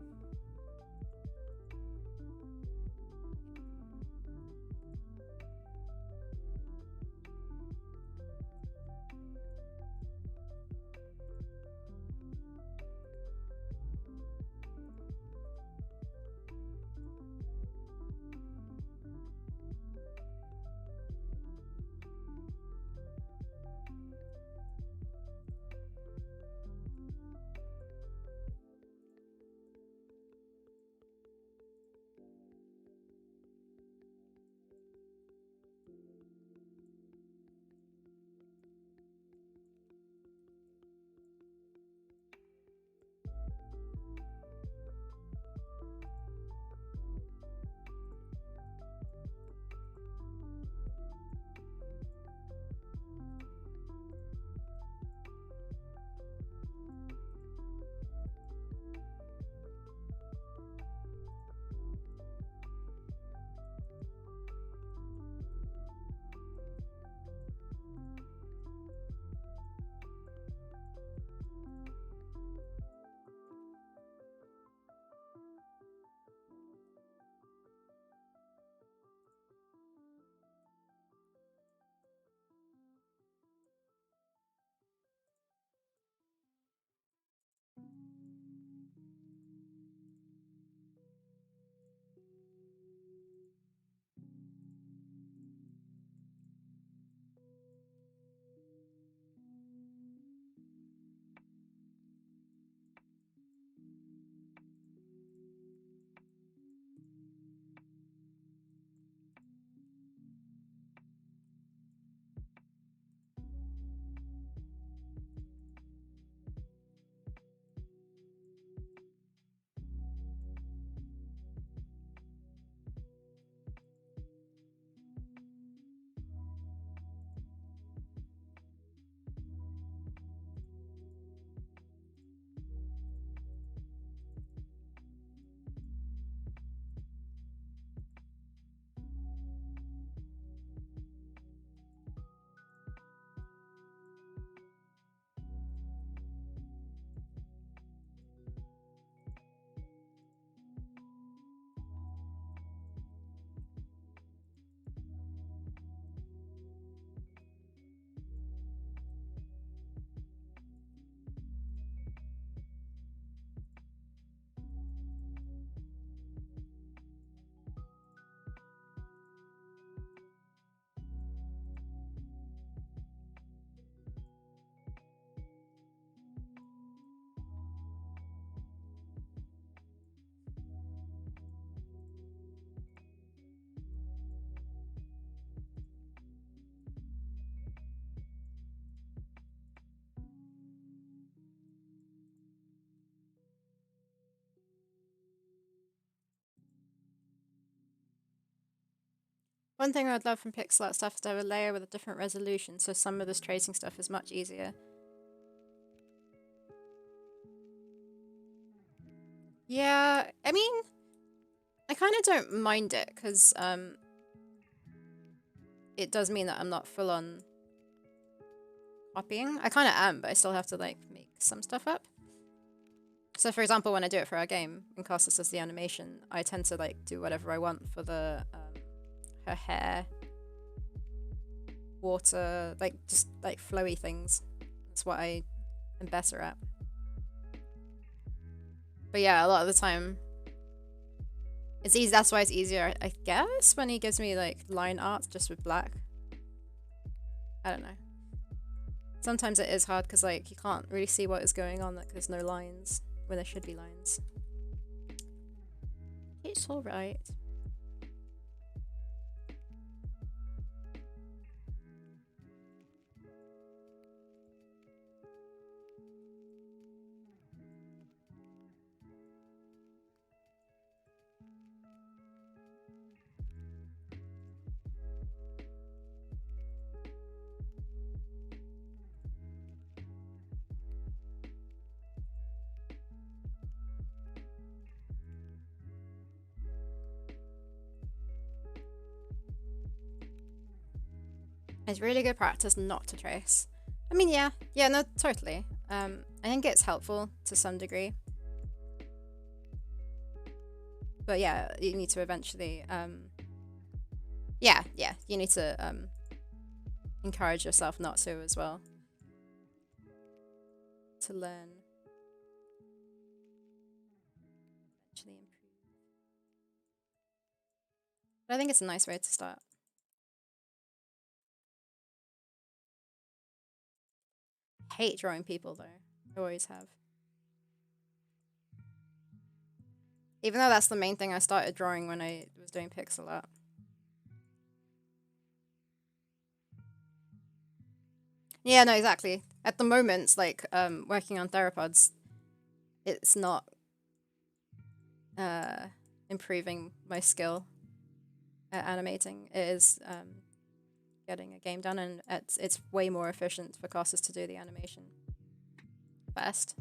Speaker 1: One thing I'd love from pixel art stuff is to have a layer with a different resolution, so some of this tracing stuff is much easier. Yeah, I mean, I kind of don't mind it, because it does mean that I'm not full on copying. I kind of am, but I still have to, like, make some stuff up. So, for example, when I do it for our game, and Costas does the animation, I tend to, like, do whatever I want for the, her hair, water, like, just, like, flowy things. That's what I am better at. But yeah, a lot of the time, it's easy. That's why it's easier, I guess, when he gives me, like, line art just with black. I don't know. Sometimes it is hard because, like, you can't really see what is going on. Like, there's no lines where there should be lines. It's alright. It's really good practice not to trace. I mean, yeah, no, totally. I think it's helpful to some degree. But yeah, you need to eventually, yeah, you need to encourage yourself not to as well. To learn. Eventually improve. But I think it's a nice way to start. Hate drawing people though. I always have. Even though that's the main thing I started drawing when I was doing pixel art. Yeah, no, exactly. At the moment, like, working on Theropods, it's not improving my skill at animating. It is getting a game done, and it's way more efficient for Costas to do the animation first.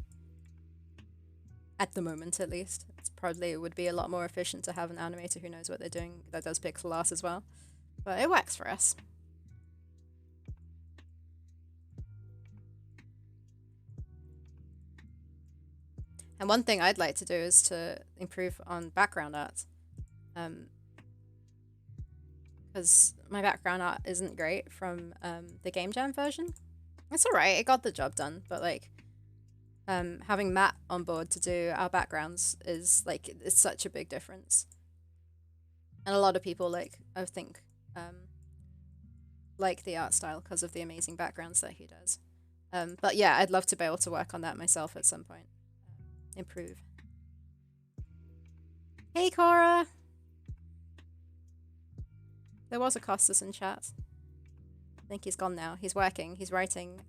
Speaker 1: At the moment, at least. It would be a lot more efficient to have an animator who knows what they're doing that does pixel art as well. But it works for us. And one thing I'd like to do is to improve on background art. Because my background art isn't great from the Game Jam version. It's alright, it got the job done, but like having Matt on board to do our backgrounds is like, it's such a big difference. And a lot of people, like, I think, like the art style because of the amazing backgrounds that he does. But yeah, I'd love to be able to work on that myself at some point. Improve. Hey, Cora! There was a Costas in chat. I think he's gone now. He's working. He's writing,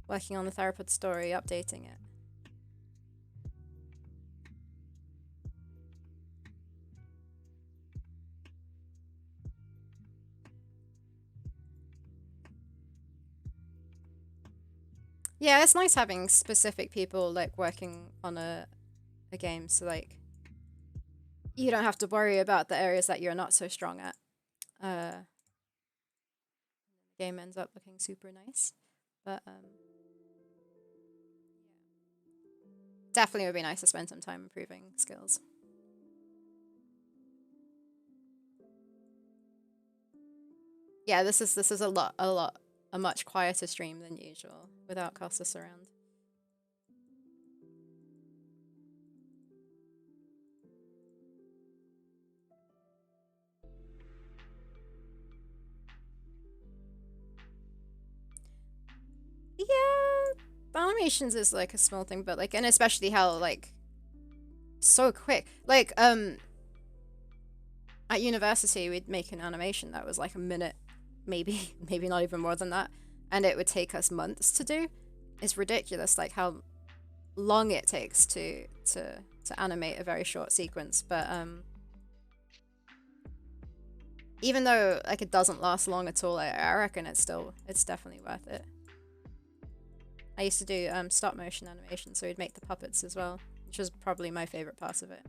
Speaker 1: working on the Theropod story, updating it. Yeah, it's nice having specific people, like, working on a game, so, like, you don't have to worry about the areas that you're not so strong at. The game ends up looking super nice. But, definitely would be nice to spend some time improving skills. Yeah, this is a much quieter stream than usual without Costas around. Yeah, animations is like a small thing, but like, and especially how like so quick. Like, at university we'd make an animation that was like a minute, maybe not even more than that, and it would take us months to do. It's ridiculous, like how long it takes to animate a very short sequence. But Even though like it doesn't last long at all, I reckon it's definitely worth it. I used to do stop motion animation, so we'd make the puppets as well, which was probably my favorite part of it.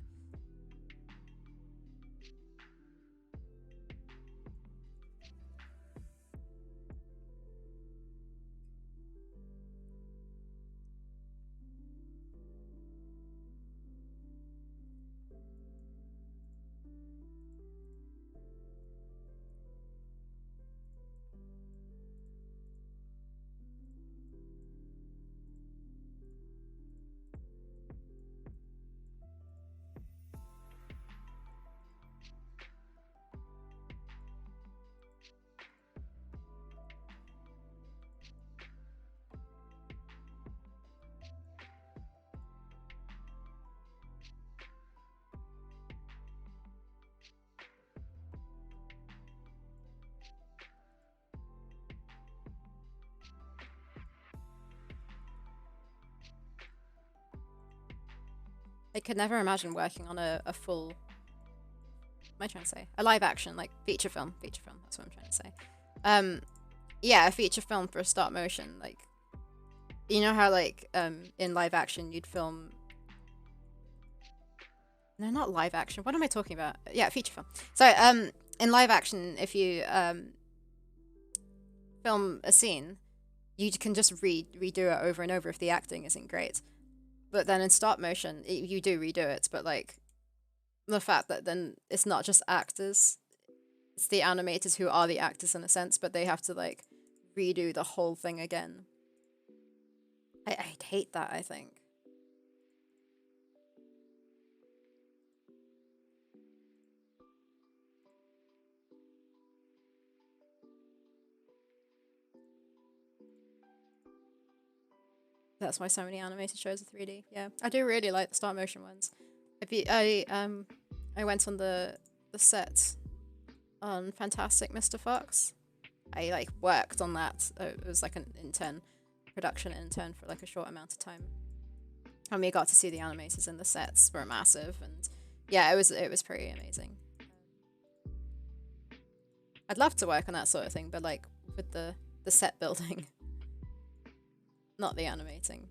Speaker 1: I could never imagine working on a full. What am I trying to say? A live action, like feature film. Feature film. That's what I'm trying to say. Yeah, a feature film for stop motion. Like, you know how like in live action you'd film. No, not live action. What am I talking about? Yeah, feature film. So in live action, if you film a scene, you can just redo it over and over if the acting isn't great. But then in stop motion, you do redo it, but like the fact that then it's not just actors, it's the animators who are the actors in a sense, but they have to like redo the whole thing again. I'd hate that, I think. That's why so many animated shows are 3D. Yeah, I do really like the stop motion ones. If you, I went on the set on Fantastic Mr. Fox. I like worked on that. It was like an intern, production intern for like a short amount of time, and we got to see the animators in the sets were massive, and yeah, it was pretty amazing. I'd love to work on that sort of thing, but like with the set building, not the animating.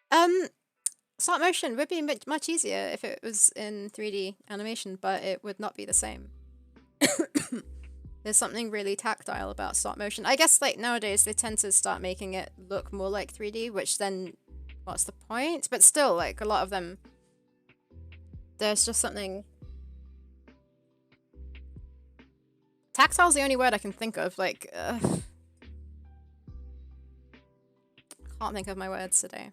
Speaker 1: Um, Stop motion would be much easier if it was in 3D animation, but it would not be the same. There's something really tactile about stop motion. I guess like nowadays they tend to start making it look more like 3D, which then what's the point? But still, like a lot of them, there's just something. Tactile is the only word I can think of. Like, can't think of my words today.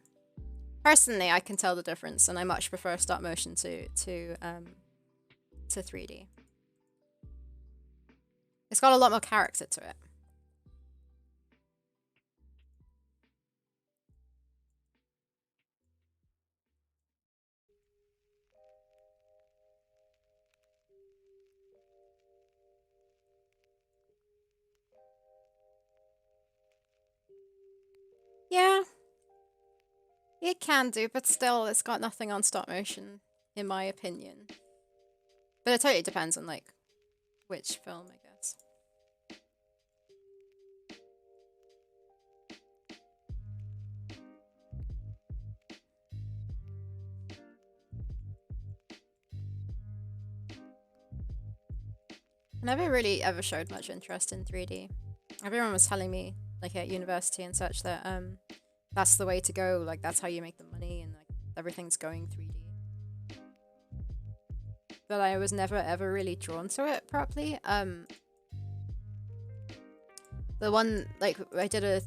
Speaker 1: Personally, I can tell the difference, and I much prefer stop motion to 3D. It's got a lot more character to it. Yeah, it can do, but still, it's got nothing on stop motion, in my opinion. But it totally depends on like which film, I guess. I never really ever showed much interest in 3D. Everyone was telling me, like at university and such, that that's the way to go. Like that's how you make the money, and like everything's going 3D. But I was never ever really drawn to it properly. The one like I did a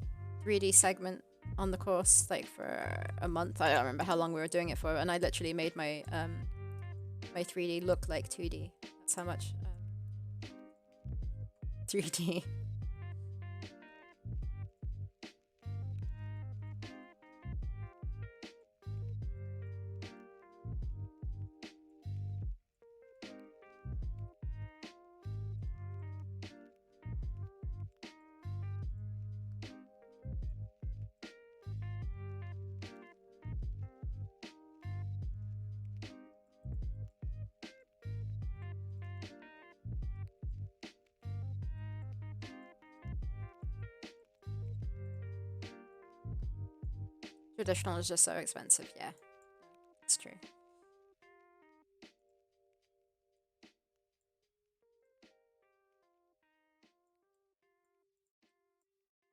Speaker 1: 3D segment on the course like for a month. I don't remember how long we were doing it for, and I literally made my 3D look like 2D. That's how much 3D. Traditional is just so expensive, yeah. It's true.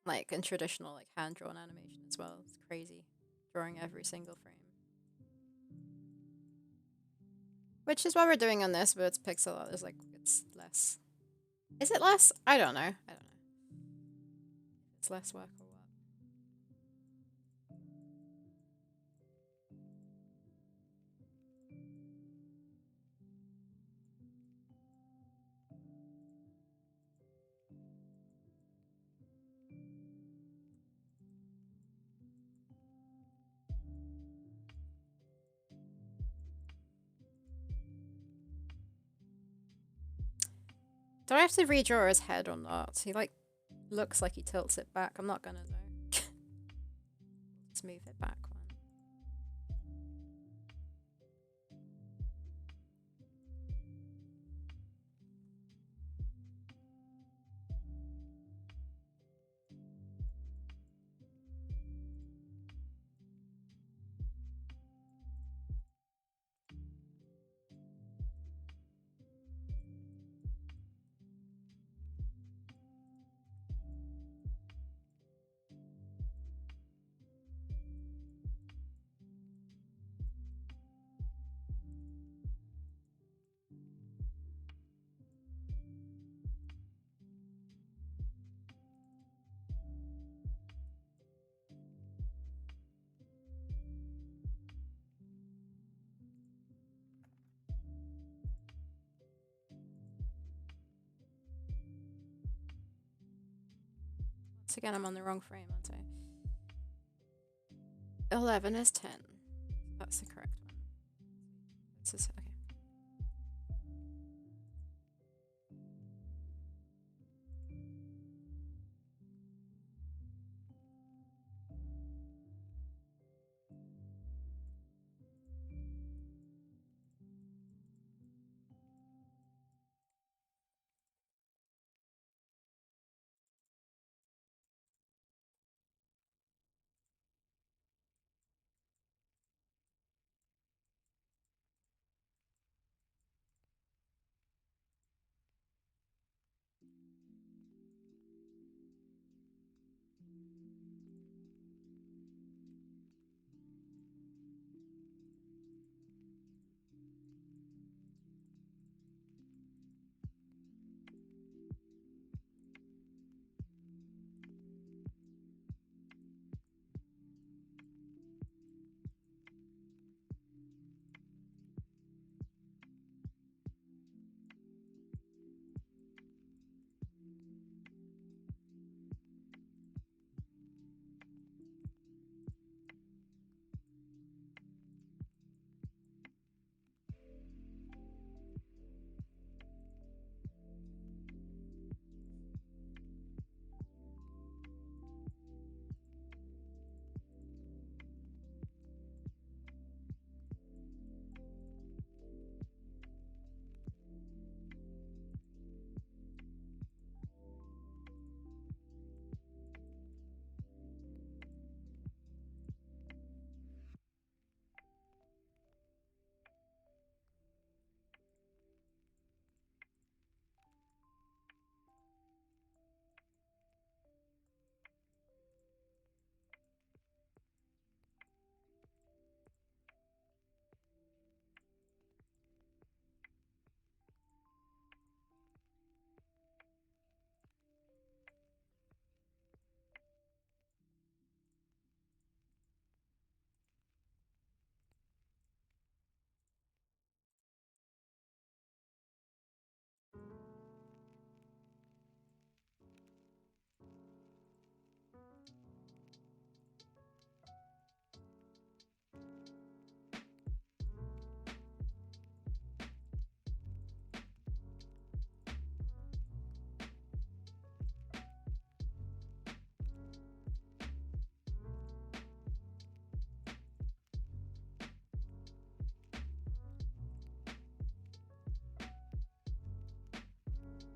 Speaker 1: Like in traditional, like hand drawn animation as well. It's crazy. Drawing every single frame. Which is what we're doing on this, but it's pixel art. It's like it's less. Is it less? I don't know. I don't know. It's less work or what. Do I have to redraw his head or not? He like looks like he tilts it back. I'm not gonna though. Let's move it back one. Once again, I'm on the wrong frame, aren't I? 11 is 10. That's the correct one. This is okay.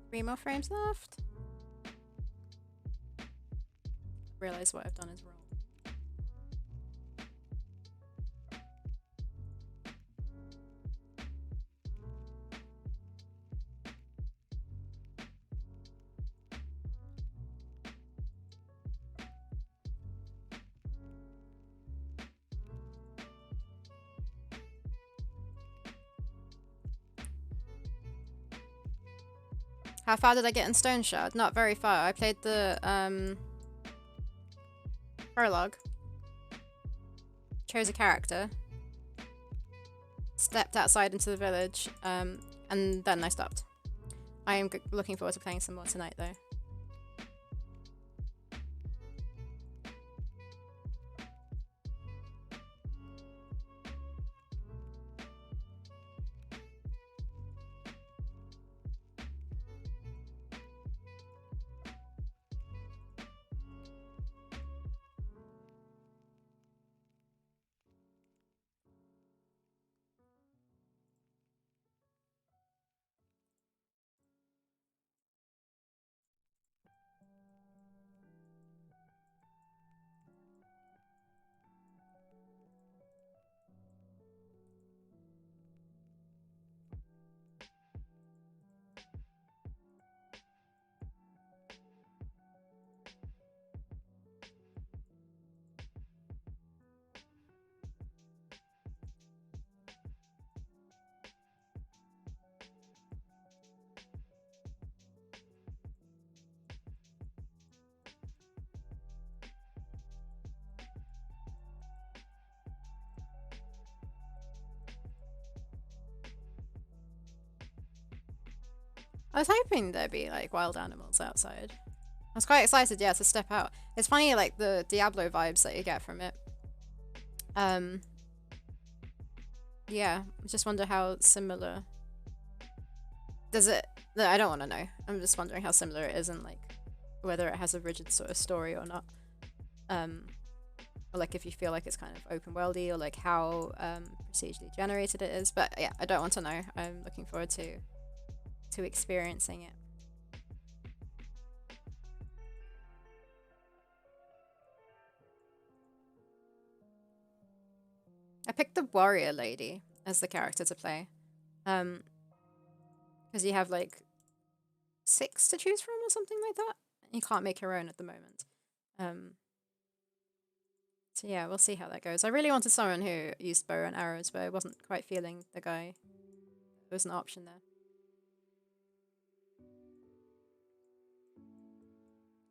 Speaker 1: Three more frames left. Realize what I've done is wrong. How far did I get in Stone Shard? Not very far. I played the prologue, chose a character, stepped outside into the village, and then I stopped. I am looking forward to playing some more tonight, though. I was hoping there'd be like wild animals outside. I was quite excited, yeah, to step out. It's funny, like the Diablo vibes that you get from it. Yeah, I just wonder how similar. Does it? No, I don't want to know. I'm just wondering how similar it is and like whether it has a rigid sort of story or not. Or like if you feel like it's kind of open worldy or like how procedurally generated it is. But yeah, I don't want to know. I'm looking forward to experiencing it. I picked the warrior lady as the character to play. Because you have like 6 to choose from or something like that. You can't make your own at the moment. So yeah, we'll see how that goes. I really wanted someone who used bow and arrows, but I wasn't quite feeling the guy. There was an option there.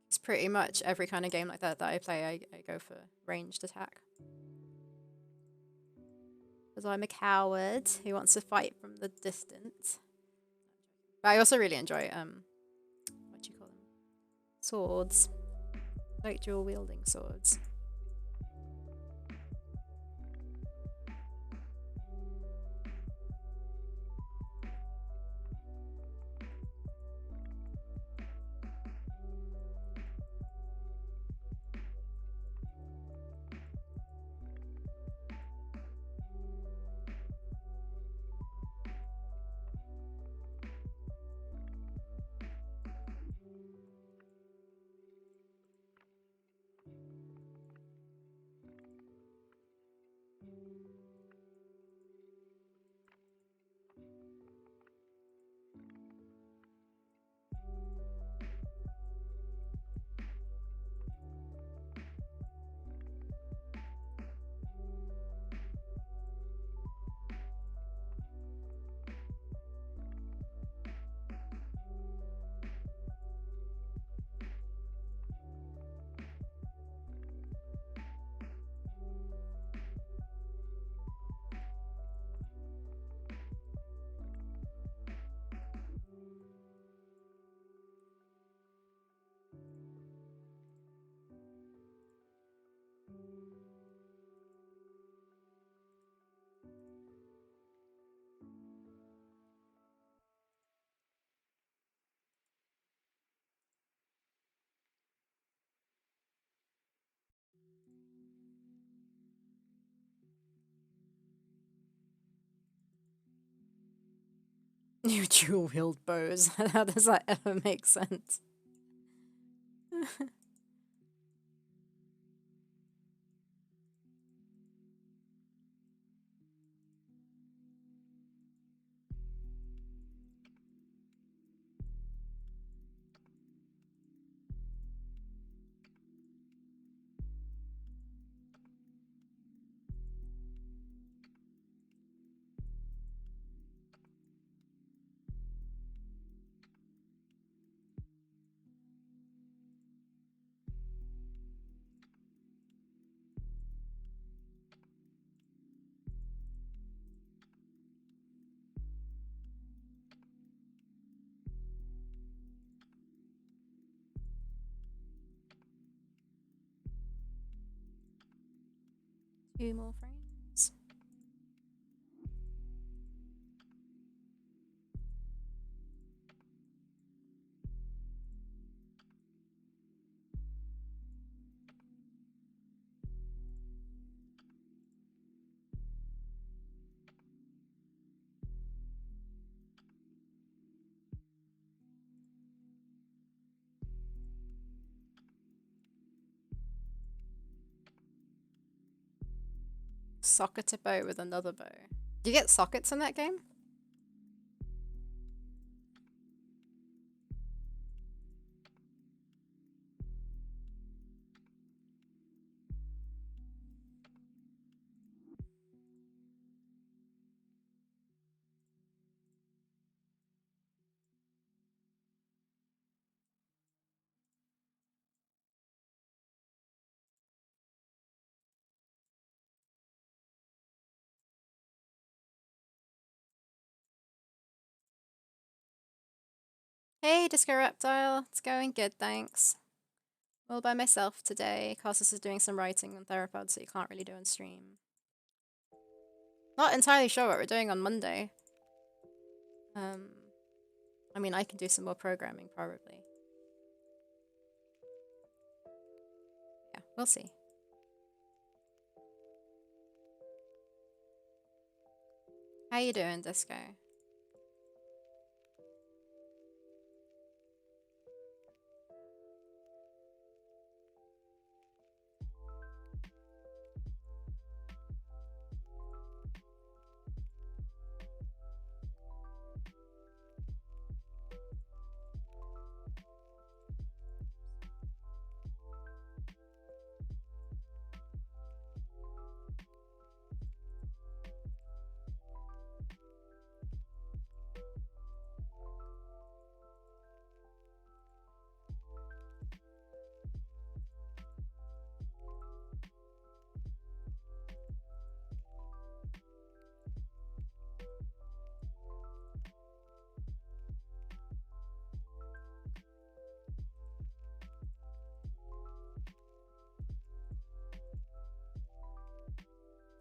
Speaker 1: It's pretty much every kind of game like that I play, I go for ranged attack. Because I'm a coward who wants to fight from the distance. But I also really enjoy, what do you call them? Swords. Like dual wielding swords. You dual wield bows. How does that ever make sense? 2 more frames. Socket a bow with another bow. Do you get sockets in that game? Hey, Disco Reptile. It's going good, thanks. All by myself today. Carsus is doing some writing on Theropods that you can't really do on stream. Not entirely sure what we're doing on Monday. I mean, I can do some more programming, probably. Yeah, we'll see. How you doing, Disco?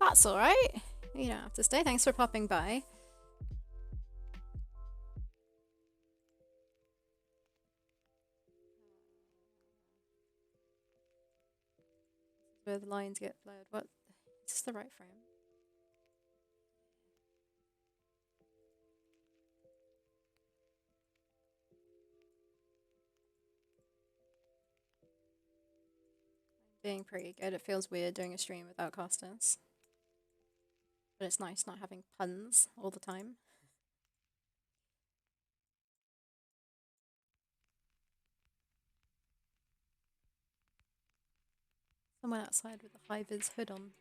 Speaker 1: That's alright. You don't have to stay. Thanks for popping by. Where the lines get blurred. What? Is this the right frame? I'm doing pretty good. It feels weird doing a stream without casters. But it's nice not having puns all the time. Someone outside with a high-vis hood on.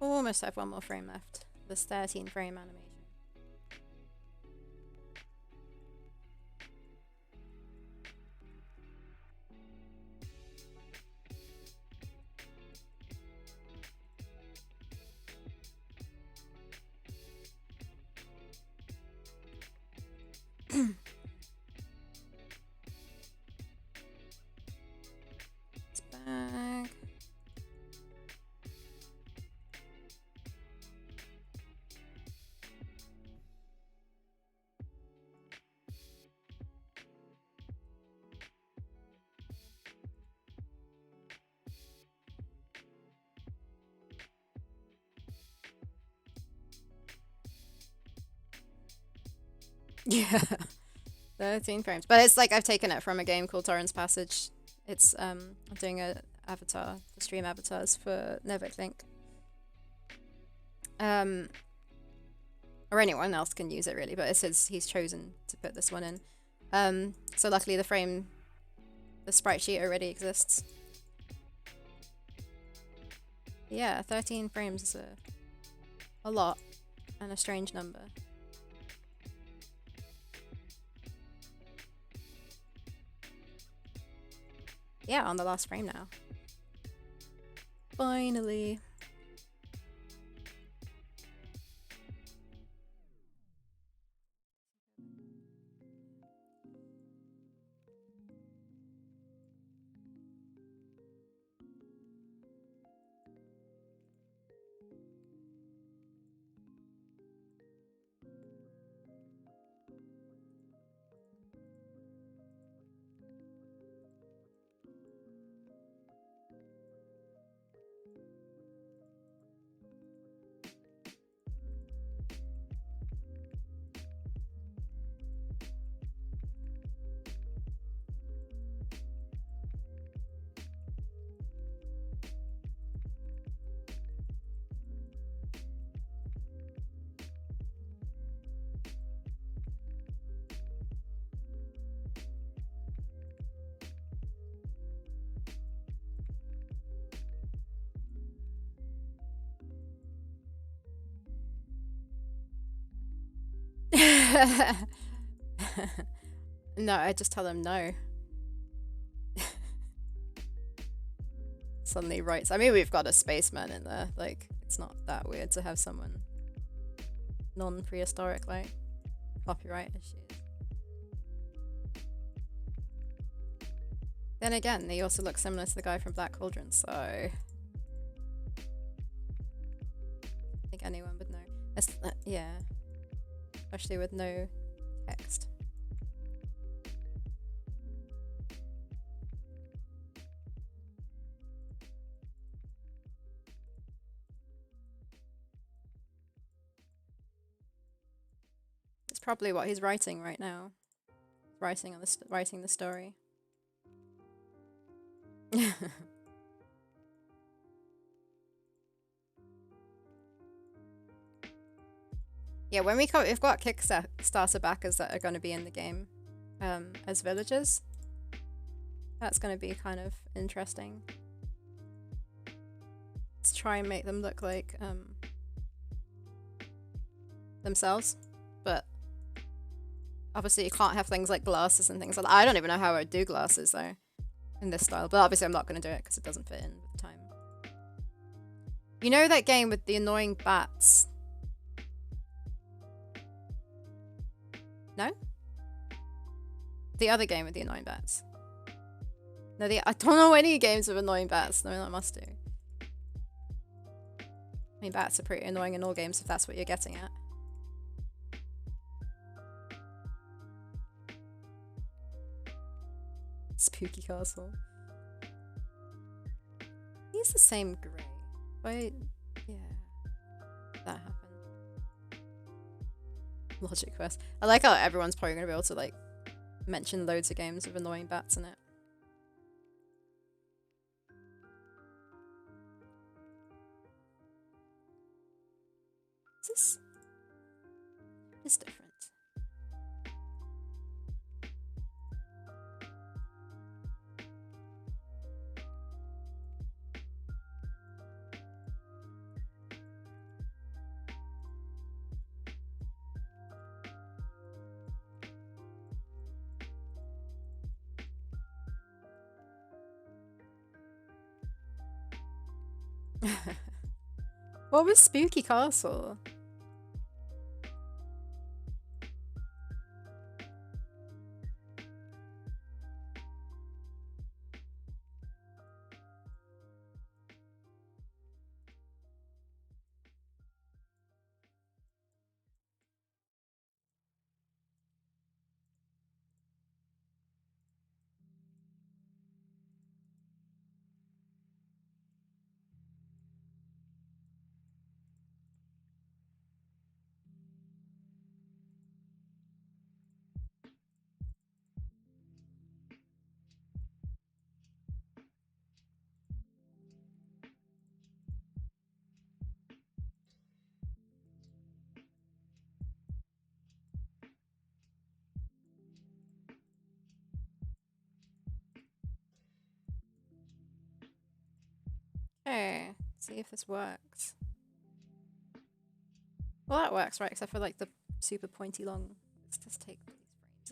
Speaker 1: Almost have one more frame left. This 13 frame animation. It's back. Yeah, 13 frames. But it's like I've taken it from a game called Torrance Passage. It's I'm doing a avatar, the stream avatars for Nevik Link. Or anyone else can use it really, but it says he's chosen to put this one in. So luckily the sprite sheet already exists. Yeah, 13 frames is a lot and a strange number. Yeah, on the last frame now. Finally. No, I just tell them no. Suddenly writes. I mean, we've got a spaceman in there. Like, it's not that weird to have someone non-prehistoric, like copyright issues. Then again, he also looks similar to the guy from Black Cauldron, so I think anyone would know. Yeah, especially with no text. It's probably what he's writing right now. Writing the story. Yeah, when we've got Kickstarter backers that are going to be in the game as villagers. That's going to be kind of interesting. Let's try and make them look like themselves, but obviously you can't have things like glasses and things like that. I don't even know how I would do glasses though in this style, but obviously I'm not going to do it because it doesn't fit in with the time. You know that game with the annoying bats? No? The other game with the annoying bats. No, I don't know any games with annoying bats. No, I must do. I mean, bats are pretty annoying in all games if that's what you're getting at. Spooky Castle. He's the same grey. Wait, yeah. That happened. Logic Quest. I like how everyone's probably going to be able to, like, mention loads of games with annoying bats in it. Is this? It's different. What was Spooky Castle? Okay, see if this works. Well, that works, right? Except for like the super pointy long. Let's just take these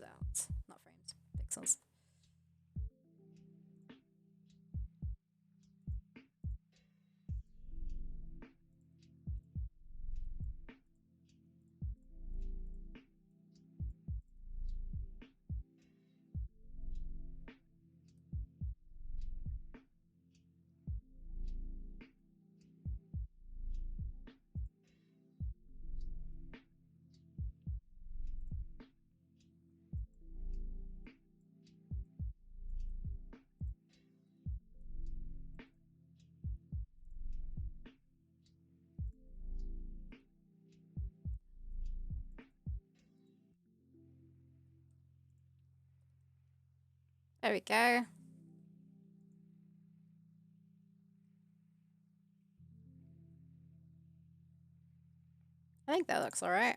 Speaker 1: frames out. Not frames, pixels. There we go. I think that looks alright.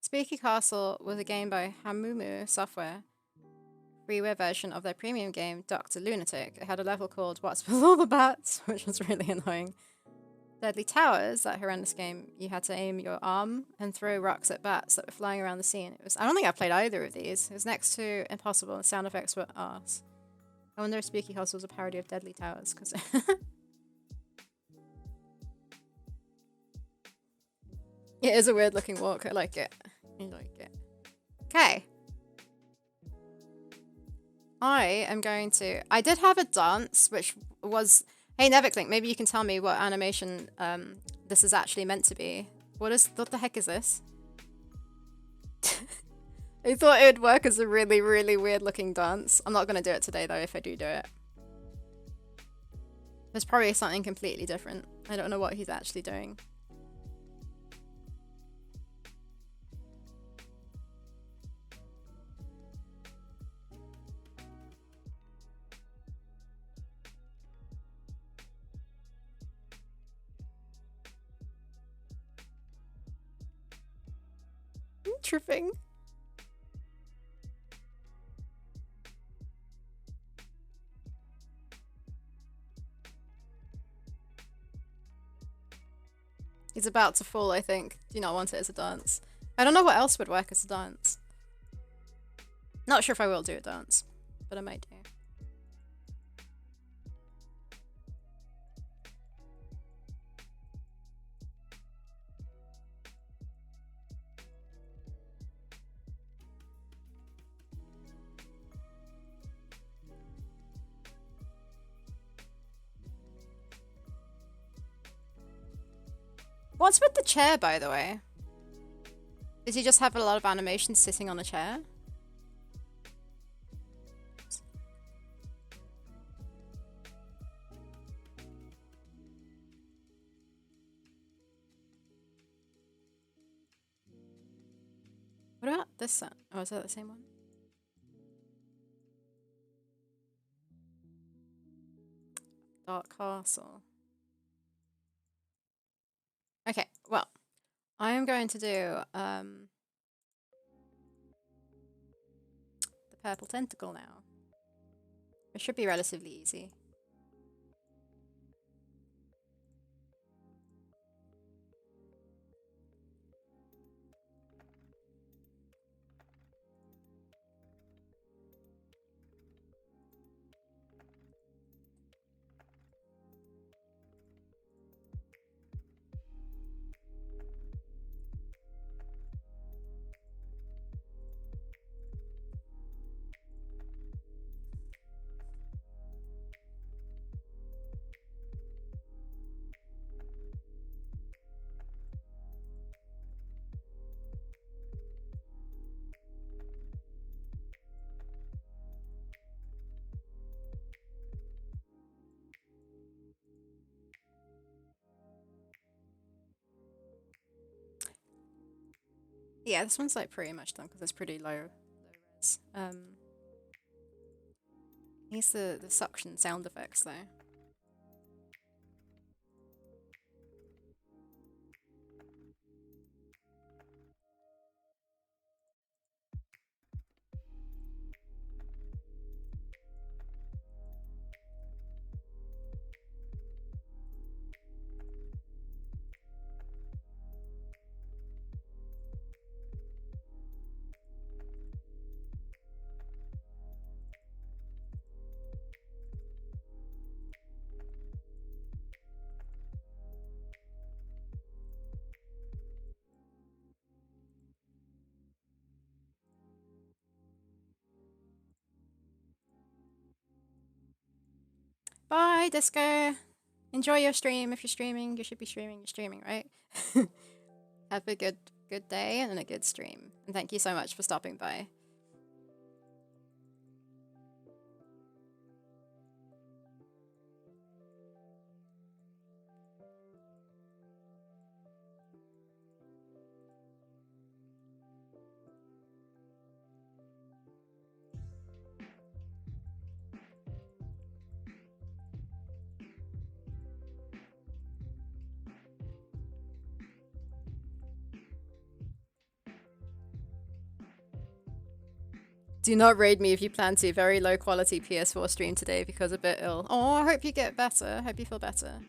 Speaker 1: Spooky Castle was a game by Hamumu Software, freeware version of their premium game, Dr. Lunatic. It had a level called What's with All the Bats, which was really annoying. Deadly Towers, that horrendous game, you had to aim your arm and throw rocks at bats that were flying around the scene. I don't think I've played either of these. It was next to impossible, and the sound effects were arse. I wonder if Spooky Castle was a parody of Deadly Towers, because it is a weird looking walk. I like it. I like it. Okay. I am going to... I did have a dance, which was... Hey, Neviklink, maybe you can tell me what animation this is actually meant to be. What the heck is this? I thought it would work as a really, really weird looking dance. I'm not going to do it today, though, if I do it. There's probably something completely different. I don't know what he's actually doing. Tripping. He's about to fall, I think. Do you not want it as a dance? I don't know what else would work as a dance. Not sure if I will do a dance, but I might do. What's with the chair, by the way? Does he just have a lot of animation sitting on a chair? What about this one? Oh, is that the same one? Dark Castle. Okay, well, I am going to do the purple tentacle now. It should be relatively easy. Yeah, this one's like pretty much done because it's pretty low res. Needs the suction sound effects though. Bye, Disco. Enjoy your stream. If you're streaming, you should be streaming. You're streaming, right? Have a good day and a good stream. And thank you so much for stopping by. Do not raid me if you plan to. Very low quality PS4 stream today because a bit ill. Oh, I hope you get better. I hope you feel better.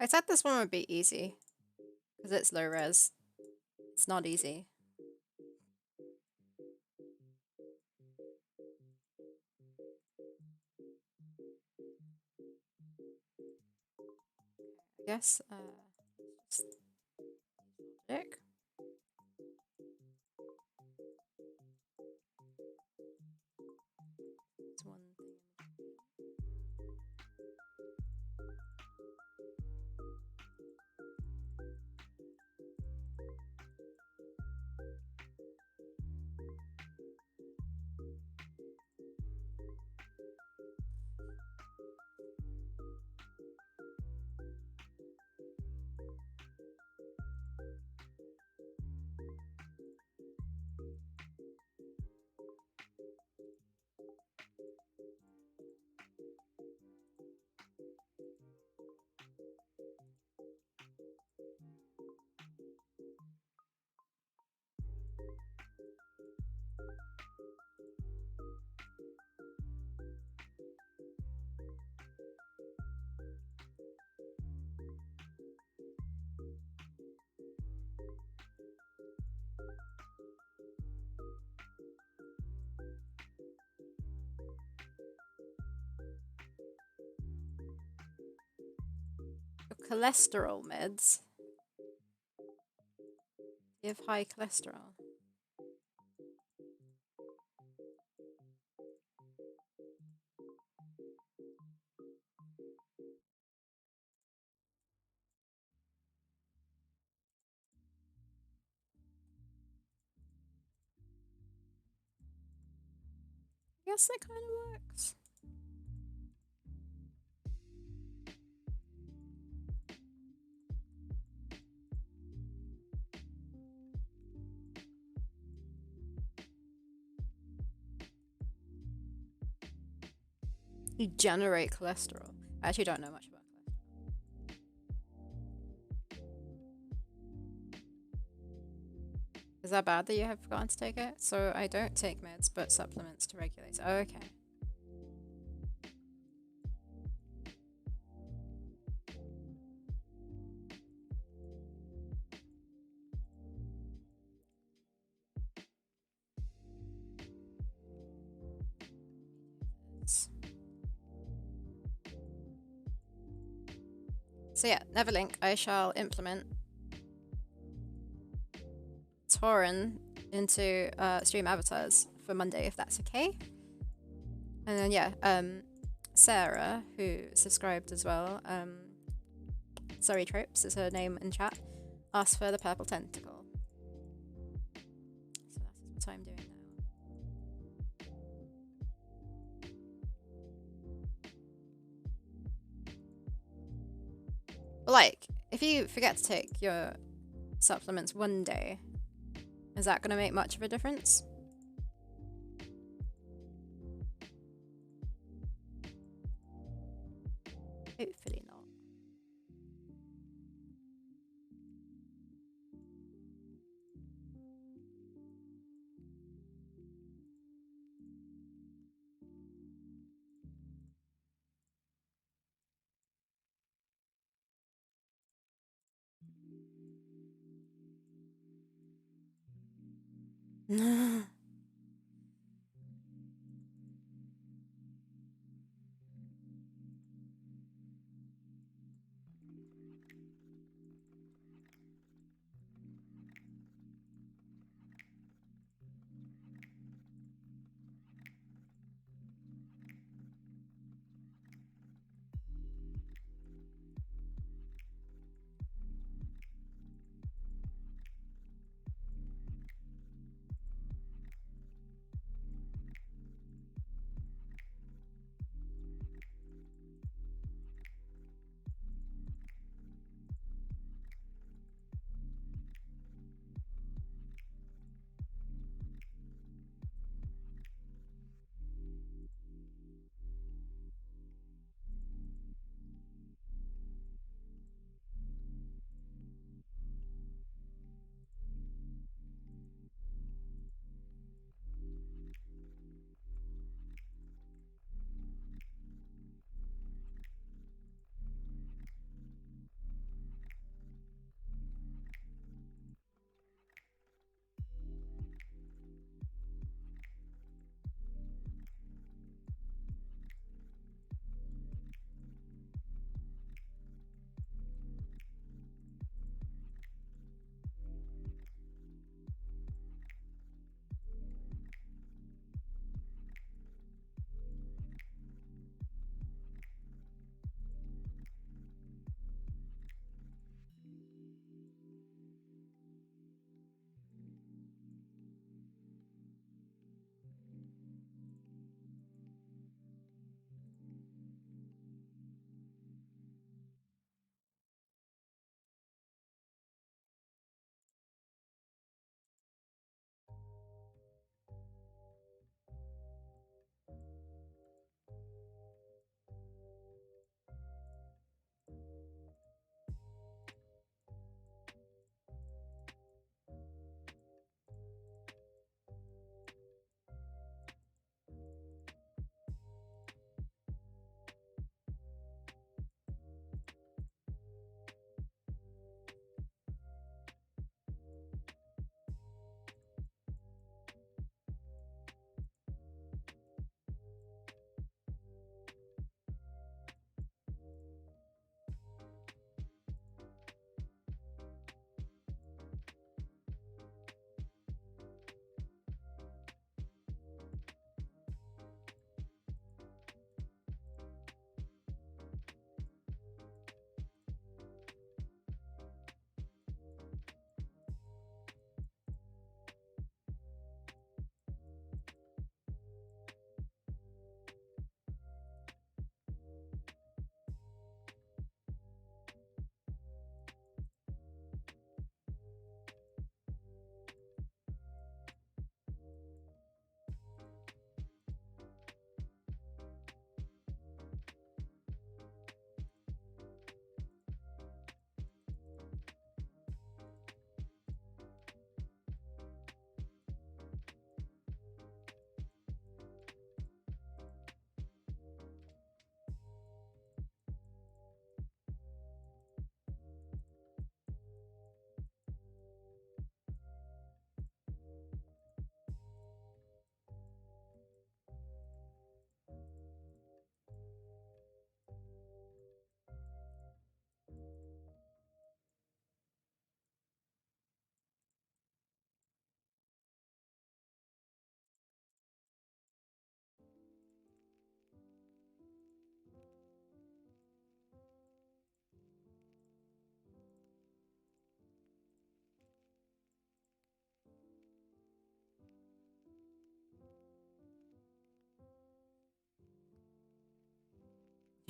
Speaker 1: I said this one would be easy because it's low res. It's not easy. I guess. Dick. It's one thing. Cholesterol meds. You have high cholesterol. I guess that kind of works. You generate cholesterol. I actually don't know much about cholesterol. Is that bad that you have forgotten to take it? So I don't take meds, but supplements to regulate it. Oh, okay. So yeah, Neverlink, I shall implement Tauren into stream avatars for Monday, if that's okay. And then yeah, Sarah, who subscribed as well, Sorry Tropes is her name in chat, asked for the purple tentacle. So that's what I'm doing now. But like, if you forget to take your supplements one day, is that going to make much of a difference? Hopefully not.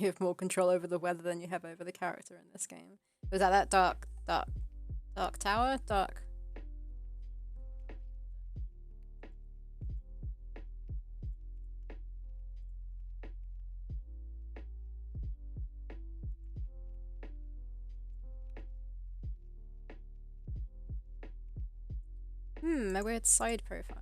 Speaker 1: You have more control over the weather than you have over the character in this game. Was that dark tower? Dark. A weird side profile.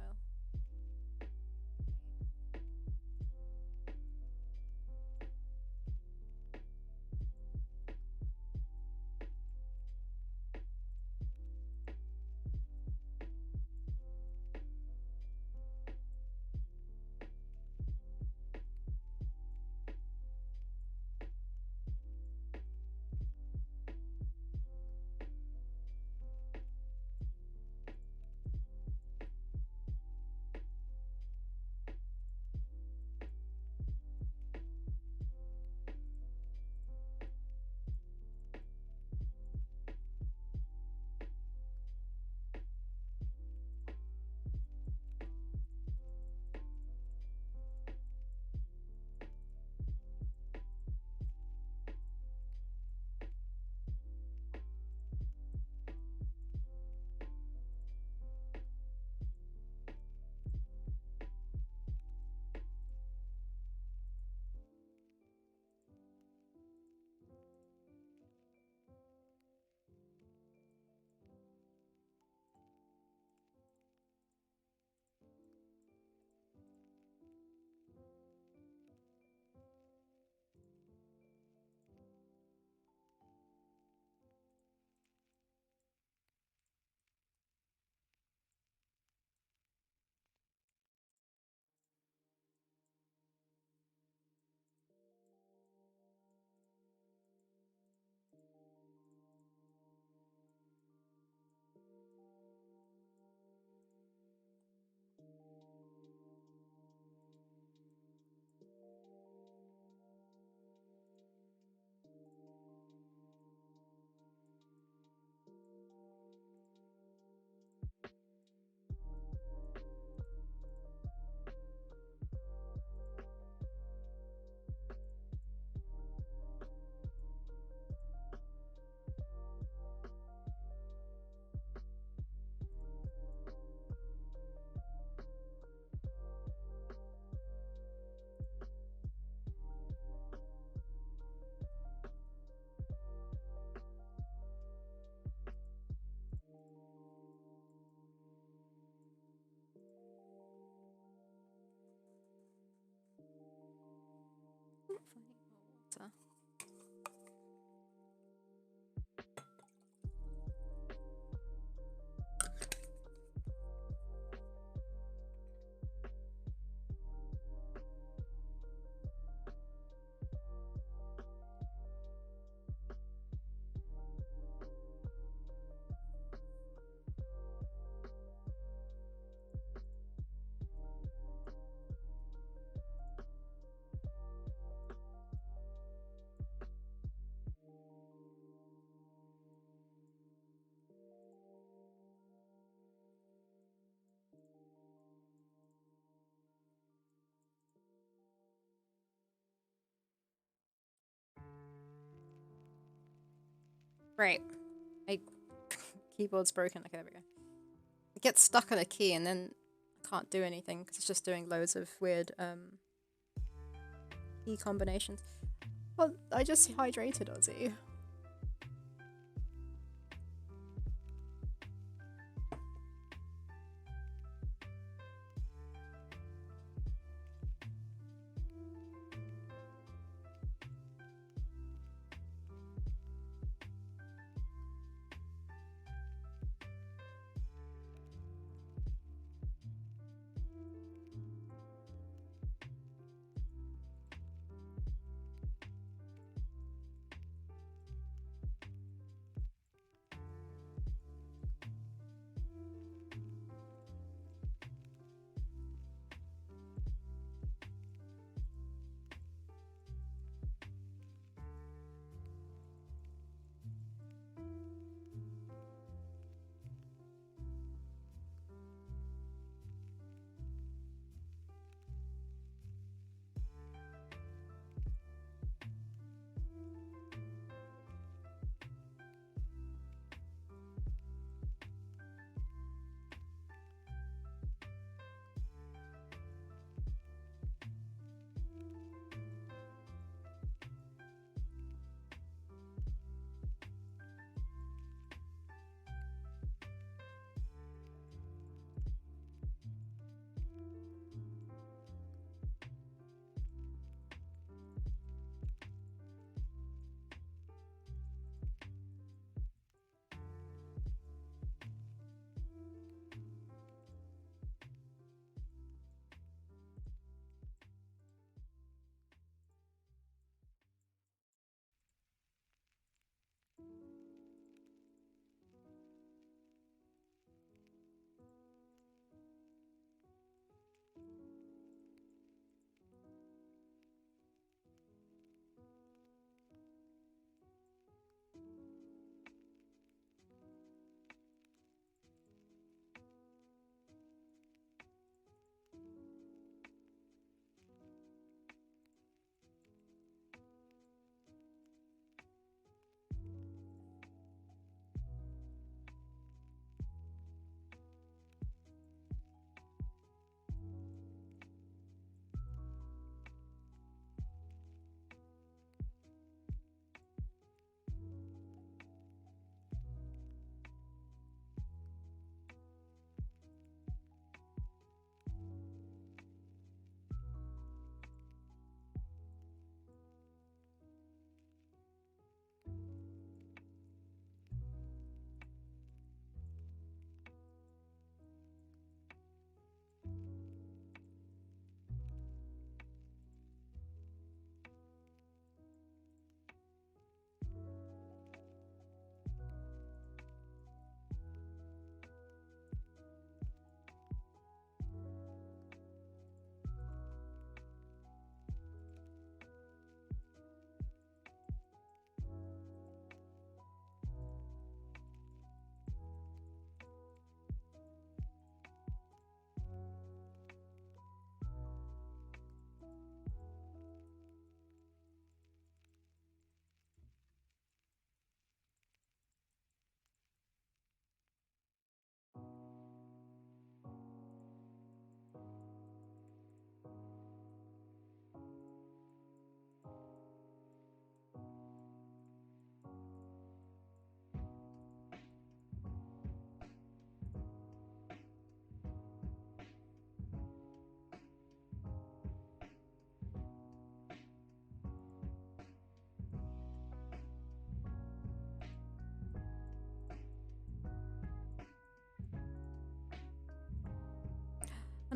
Speaker 1: Water. Right. My keyboard's broken. Okay, there we go. It gets stuck on a key and then I can't do anything because it's just doing loads of weird key combinations. Well, I just hydrated Ozzy.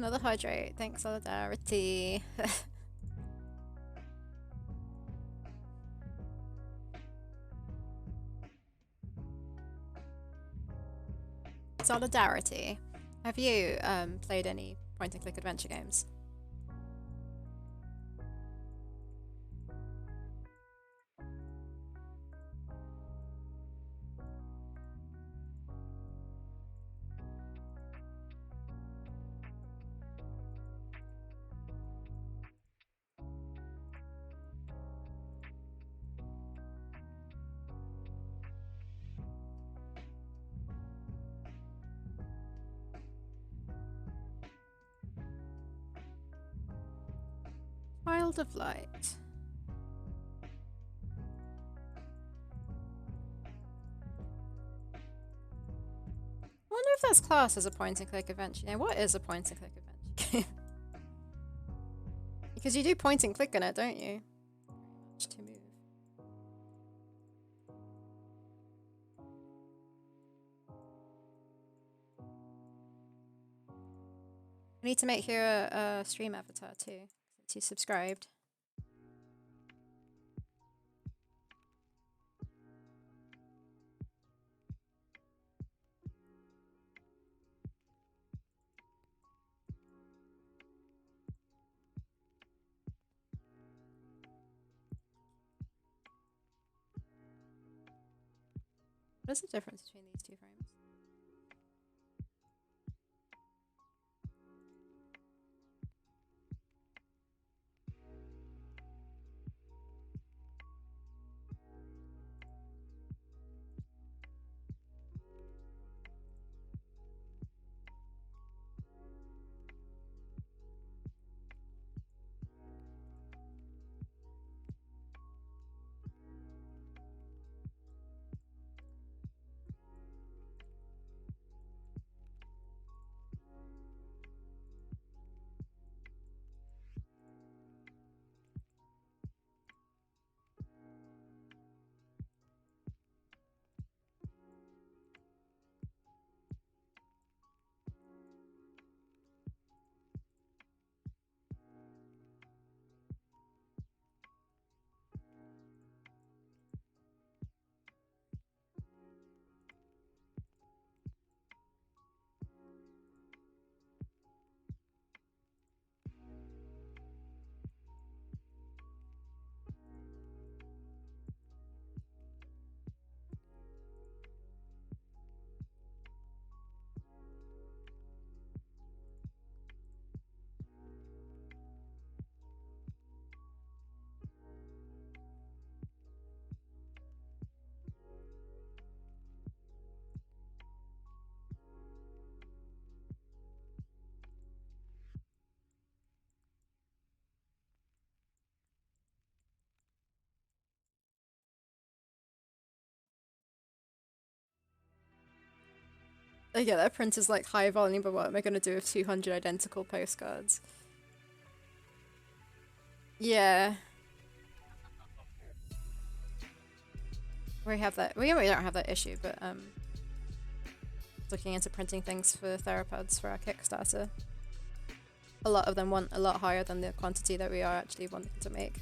Speaker 1: another hydrate. Thanks, Solidarity. Solidarity. Have you played any point-and-click adventure games? Child of Light. I wonder if that's classed as a point-and-click adventure game. What is a point-and-click adventure game? Because you do point-and-click in it, don't you? To move. I need to make you a stream avatar too, since you subscribed. What's the difference between these two frames? Yeah, that print is like high volume, but what am I going to do with 200 identical postcards? Yeah. We have that. We don't have that issue, but looking into printing things for Theropods for our Kickstarter. A lot of them want a lot higher than the quantity that we are actually wanting to make.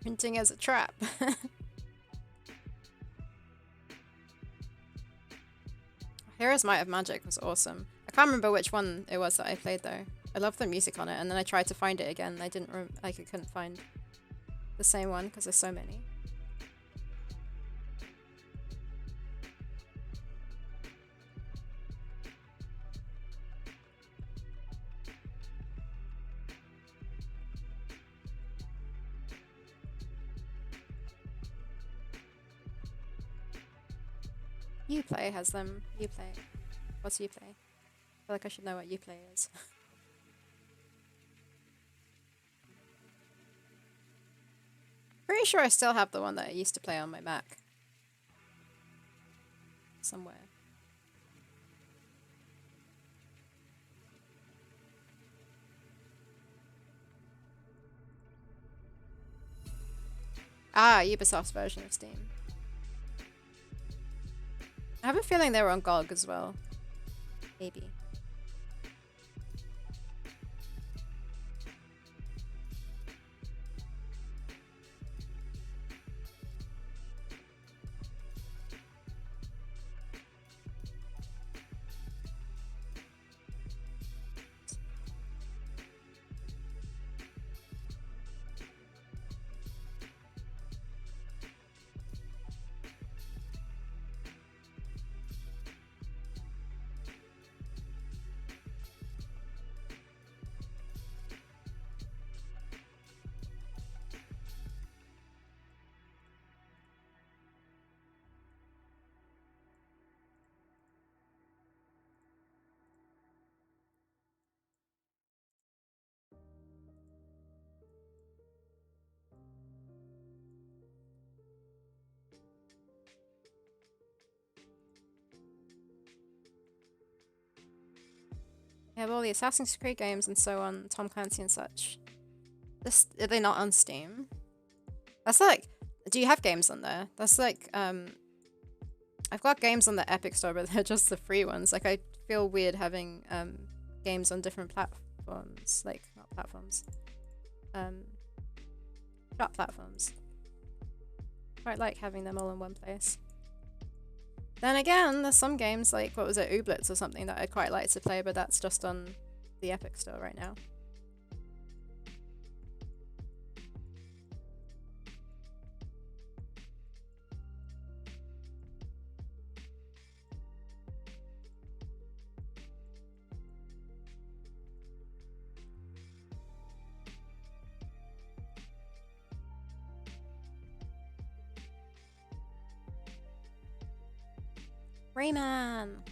Speaker 1: Printing as a trap. Heroes Might of Magic was awesome. I can't remember which one it was that I played though. I love the music on it, and then I tried to find it again. I didn't I couldn't find the same one because there's so many. Uplay has them. Uplay. What's Uplay? I feel like I should know what Uplay is. Pretty sure I still have the one that I used to play on my Mac. Somewhere. Ah, Ubisoft's version of Steam. I have a feeling they were on GOG as well. Maybe. You have all the Assassin's Creed games and so on, Tom Clancy and such. Are they not on Steam? That's like, do you have games on there? That's like, I've got games on the Epic Store, but they're just the free ones. Like, I feel weird having games on different platforms. Like, not platforms. Not platforms. Quite like having them all in one place. Then again, there's some games like, what was it, Ooblets or something that I'd quite like to play, but that's just on the Epic Store right now. Rayman!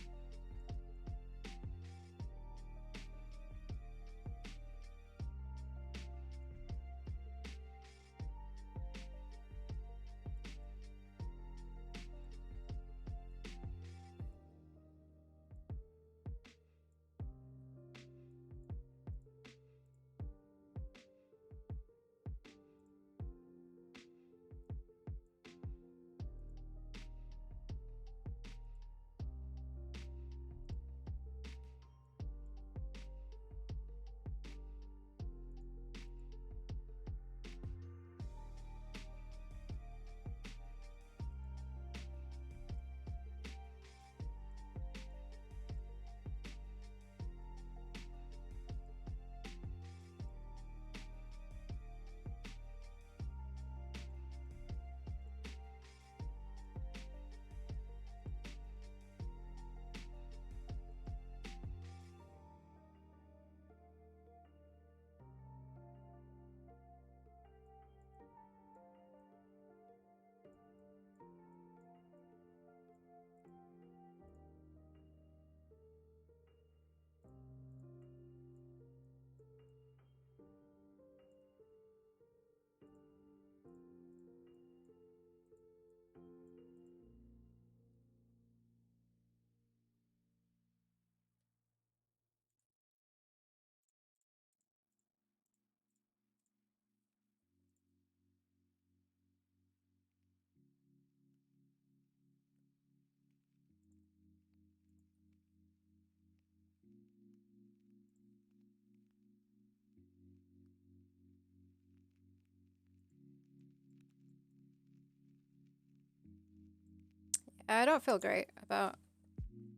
Speaker 1: I don't feel great about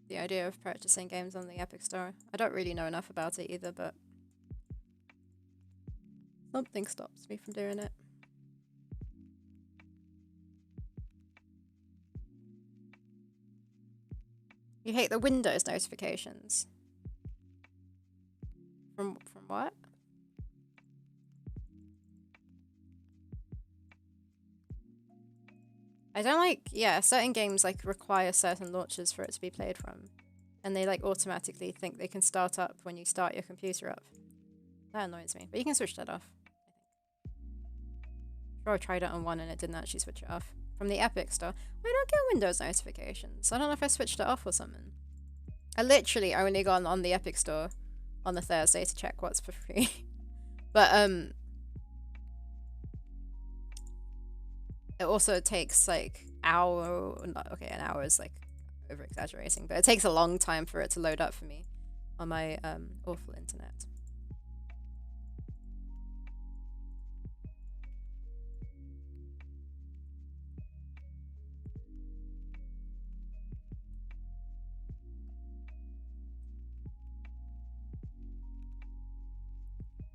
Speaker 1: the idea of purchasing games on the Epic Store. I don't really know enough about it either, but something stops me from doing it. You hate the Windows notifications? From what? I don't like, yeah, certain games like require certain launchers for it to be played from. And they like automatically think they can start up when you start your computer up. That annoys me. But you can switch that off. Sure, I tried it on one and it didn't actually switch it off. From the Epic Store. I don't get Windows notifications. I don't know if I switched it off or something. I literally only gone on the Epic Store on the Thursday to check what's for free. But it also takes like an hour is like over exaggerating, but it takes a long time for it to load up for me on my awful internet.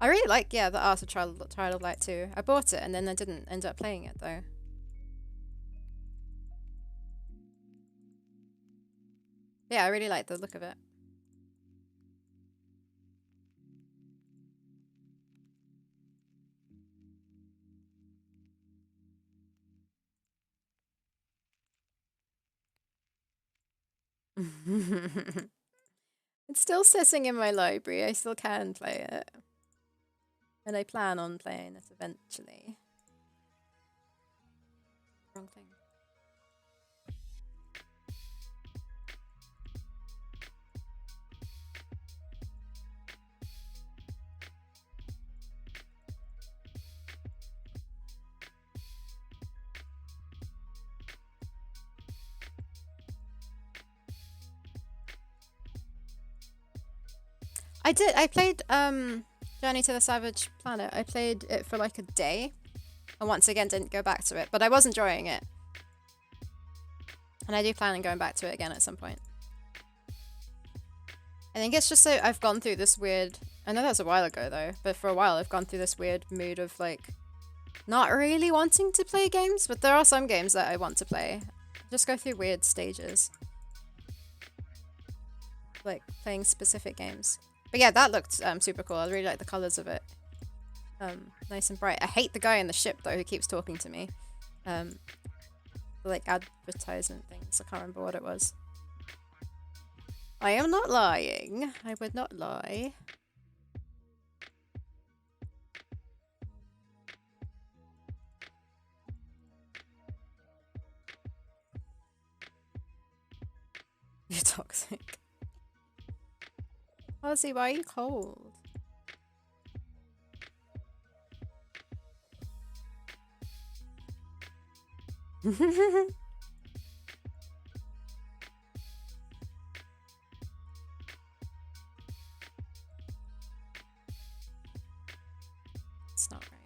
Speaker 1: I really like, yeah, the Art of Child of Light 2. I bought it and then I didn't end up playing it though. Yeah, I really like the look of it. It's still sitting in my library. I still can play it. And I plan on playing it eventually. Wrong thing. I played Journey to the Savage Planet. I played it for like a day. And once again didn't go back to it. But I was enjoying it. And I do plan on going back to it again at some point. I think it's just so I've gone through this weird... I know that was a while ago though. But for a while I've gone through this weird mood of like... not really wanting to play games. But there are some games that I want to play. Just go through weird stages. Like playing specific games. But yeah, that looked super cool. I really like the colors of it. Nice and bright. I hate the guy in the ship though who keeps talking to me. The, like advertisement things. I can't remember what it was. I am not lying. I would not lie. You're toxic. Ozzy, why are you cold? It's not right.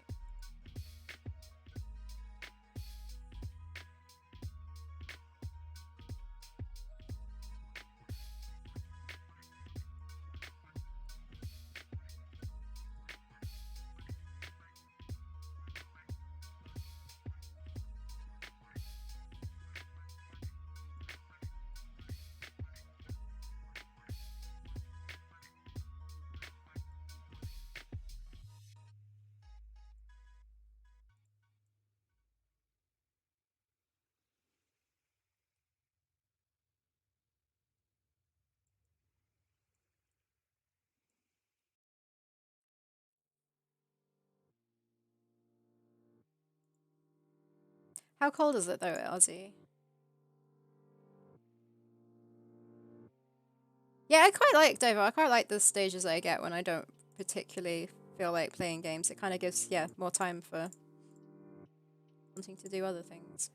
Speaker 1: How cold is it though, Ozzy? Yeah, I quite like Dover. I quite like the stages I get when I don't particularly feel like playing games. It kind of gives, yeah, more time for wanting to do other things.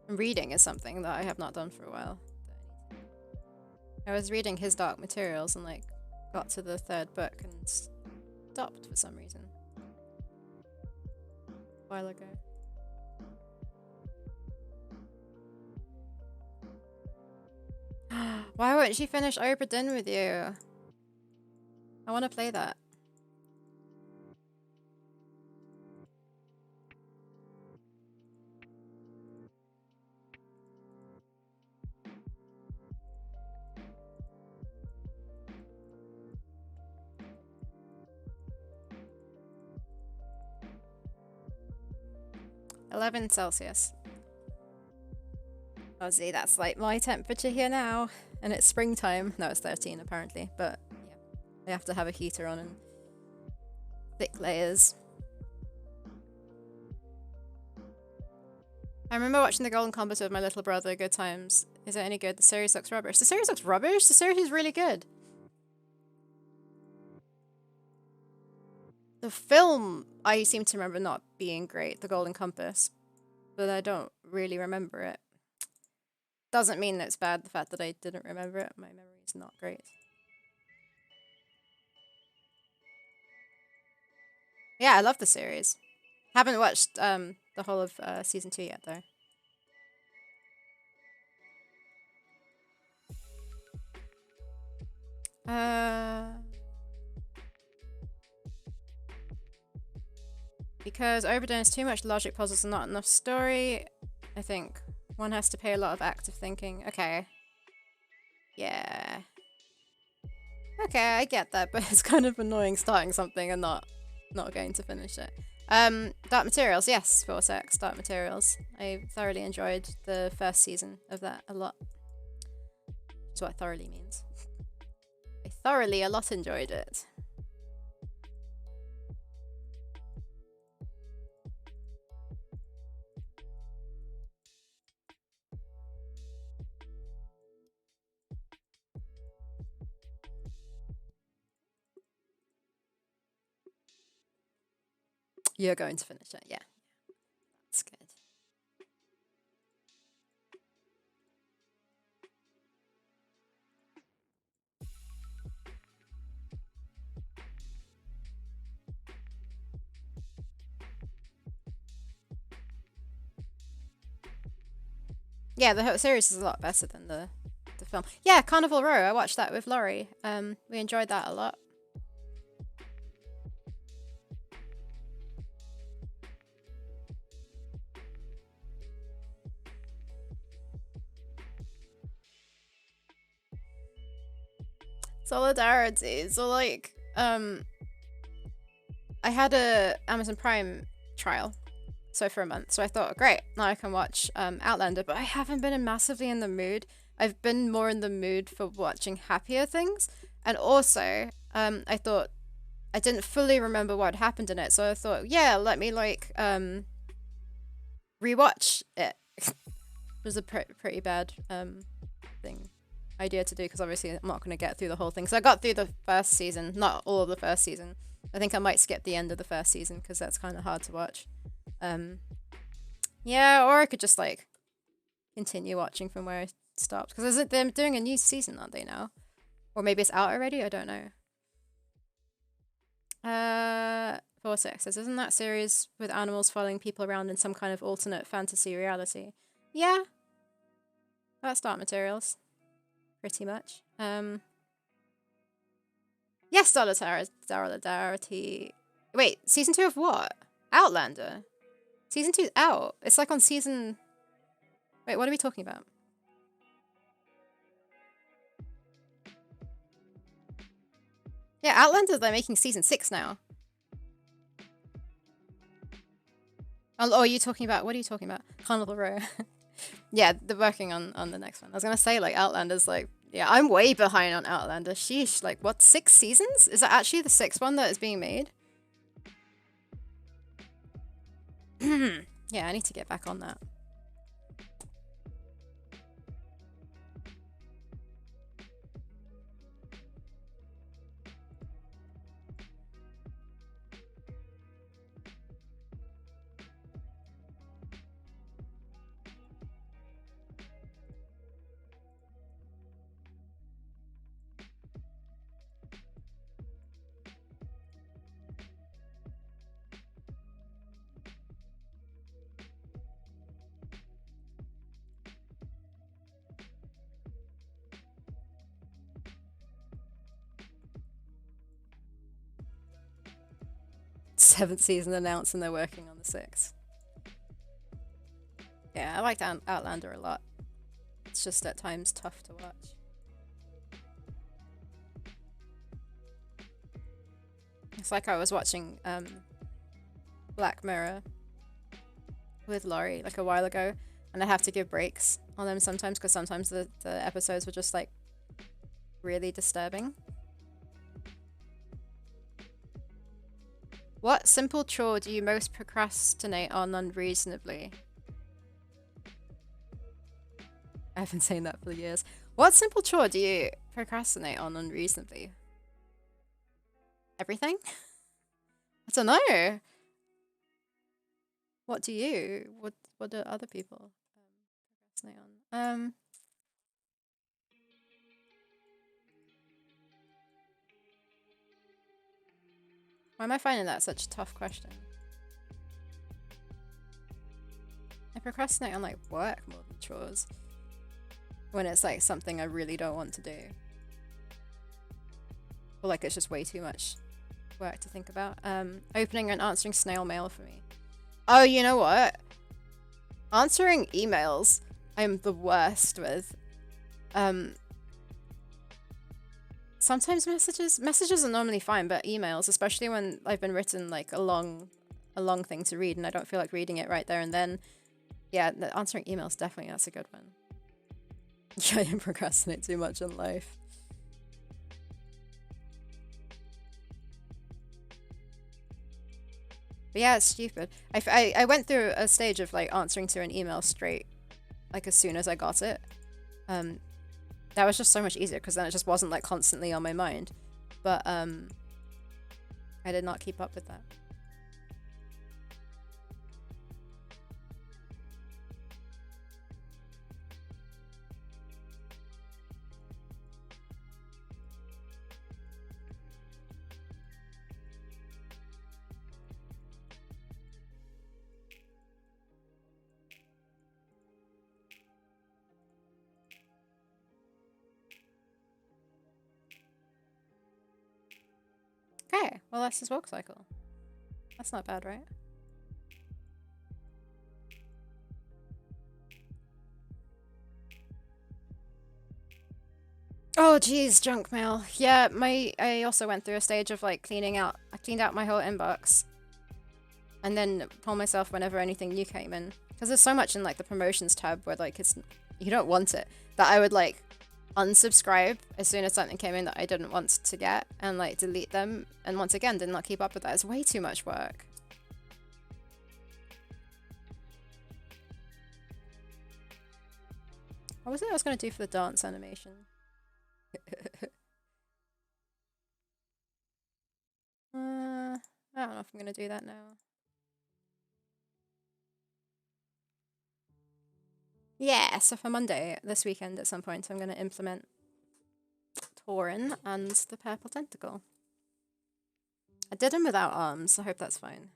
Speaker 1: Reading is something that I have not done for a while. I was reading his Dark Materials and like got to the third book and stopped for some reason. A while ago. Why won't she finish Obra Dinn with you? I want to play that. 11 Celsius. Oh, see, that's like my temperature here now. And it's springtime. No, it's 13 apparently. But yeah, I have to have a heater on and thick layers. I remember watching The Golden Compass with my little brother. Good times. Is it any good? The series looks rubbish. The series looks rubbish? The series is really good. The film, I seem to remember not being great, The Golden Compass. But I don't really remember it. Doesn't mean that it's bad, the fact that I didn't remember it. My memory is not great. Yeah, I love the series. Haven't watched the whole of season 2 yet, though. Because overdone is too much logic puzzles and not enough story. I think one has to pay a lot of active thinking. Okay. Yeah. Okay, I get that, but it's kind of annoying starting something and not going to finish it. Dark Materials, yes, Vortex, Dark Materials. I thoroughly enjoyed the first season of that a lot. That's what thoroughly means. I thoroughly a lot enjoyed it. You're going to finish it, yeah. That's good. Yeah, the whole series is a lot better than the film. Yeah, Carnival Row, I watched that with Laurie. We enjoyed that a lot. Solidarity. So like, I had a Amazon Prime trial, so for a month. So I thought, great, now I can watch Outlander. But I haven't been massively in the mood. I've been more in the mood for watching happier things, and also, I thought I didn't fully remember what happened in it. So I thought, yeah, let me like rewatch it. It was a pretty bad idea to do, because obviously I'm not going to get through the whole thing. So I got through the first season, not all of the first season. I think I might skip the end of the first season because that's kind of hard to watch. Yeah, or I could just like continue watching from where I stopped, because they're doing a new season, aren't they now? Or maybe it's out already. I don't know. Vortex says, isn't that series with animals following people around in some kind of alternate fantasy reality? Yeah, that's Dark Materials. Pretty much. Yes, Solidarity. Wait, season 2 of what? Outlander. Season 2's out. It's like on season. Wait, what are we talking about? Yeah, Outlander, they're making season 6 now. Oh, are you talking about? What are you talking about? Carnival Row. Yeah, they're working on the next one. I was gonna say, like, Outlander's like, yeah, I'm way behind on Outlander. Sheesh, like, what, 6 seasons? Is that actually the 6th one that is being made? Yeah, I need to get back on that. Seventh season announced and they're working on the 6th. Yeah, I liked Outlander a lot. It's just at times tough to watch. It's like I was watching Black Mirror. with Laurie like a while ago, and I have to give breaks on them sometimes because sometimes the episodes were just like really disturbing. What simple chore do you most procrastinate on unreasonably? I've been saying that for years. What simple chore do you procrastinate on unreasonably? Everything? I don't know. What do you? What do other people procrastinate on? Why am I finding that such a tough question? I procrastinate on like work more than chores. When it's like something I really don't want to do. Or like it's just way too much work to think about. Opening and answering snail mail for me. Oh, you know what? Answering emails, I'm the worst with. Sometimes messages are normally fine, but emails, especially when I've been written like a long thing to read and I don't feel like reading it right there and then. Yeah, answering emails, definitely, that's a good one. Yeah, I procrastinate too much in life. But yeah, it's stupid. I went through a stage of like answering to an email straight, like as soon as I got it. That was just so much easier because then it just wasn't like constantly on my mind. But I did not keep up with that. Okay, well that's his walk cycle. That's not bad, right? Oh geez, junk mail. Yeah, I also went through a stage of like I cleaned out my whole inbox. And then told myself whenever anything new came in. Because there's so much in like the promotions tab where like you don't want it. That I would like unsubscribe as soon as something came in that I didn't want to get and like delete them. And once again, did not keep up with that. It's way too much work. What was it I was going to do for the dance animation? I don't know if I'm going to do that now. Yeah, so for Monday, this weekend at some point, I'm going to implement Tauren and the Purple Tentacle. I did him without arms, so I hope that's fine.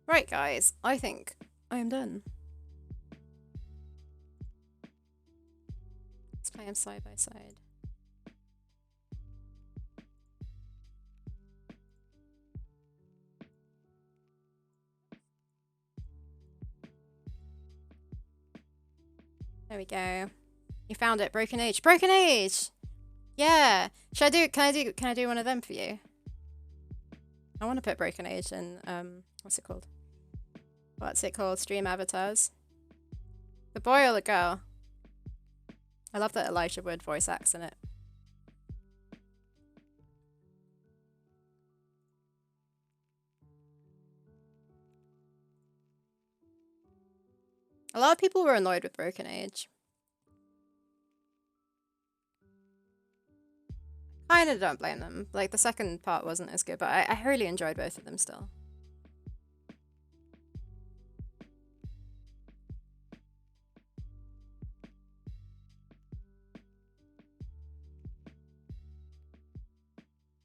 Speaker 1: Right, guys, I think I am done. Let's play them side by side. There we go. You found it. Broken Age. Broken Age! Yeah! Can I do one of them for you? I want to put Broken Age in, what's it called? What's it called? Stream avatars. The boy or the girl? I love that Elijah Wood voice acts in it. A lot of people were annoyed with Broken Age. Kinda don't blame them. Like, the second part wasn't as good, but I really enjoyed both of them still.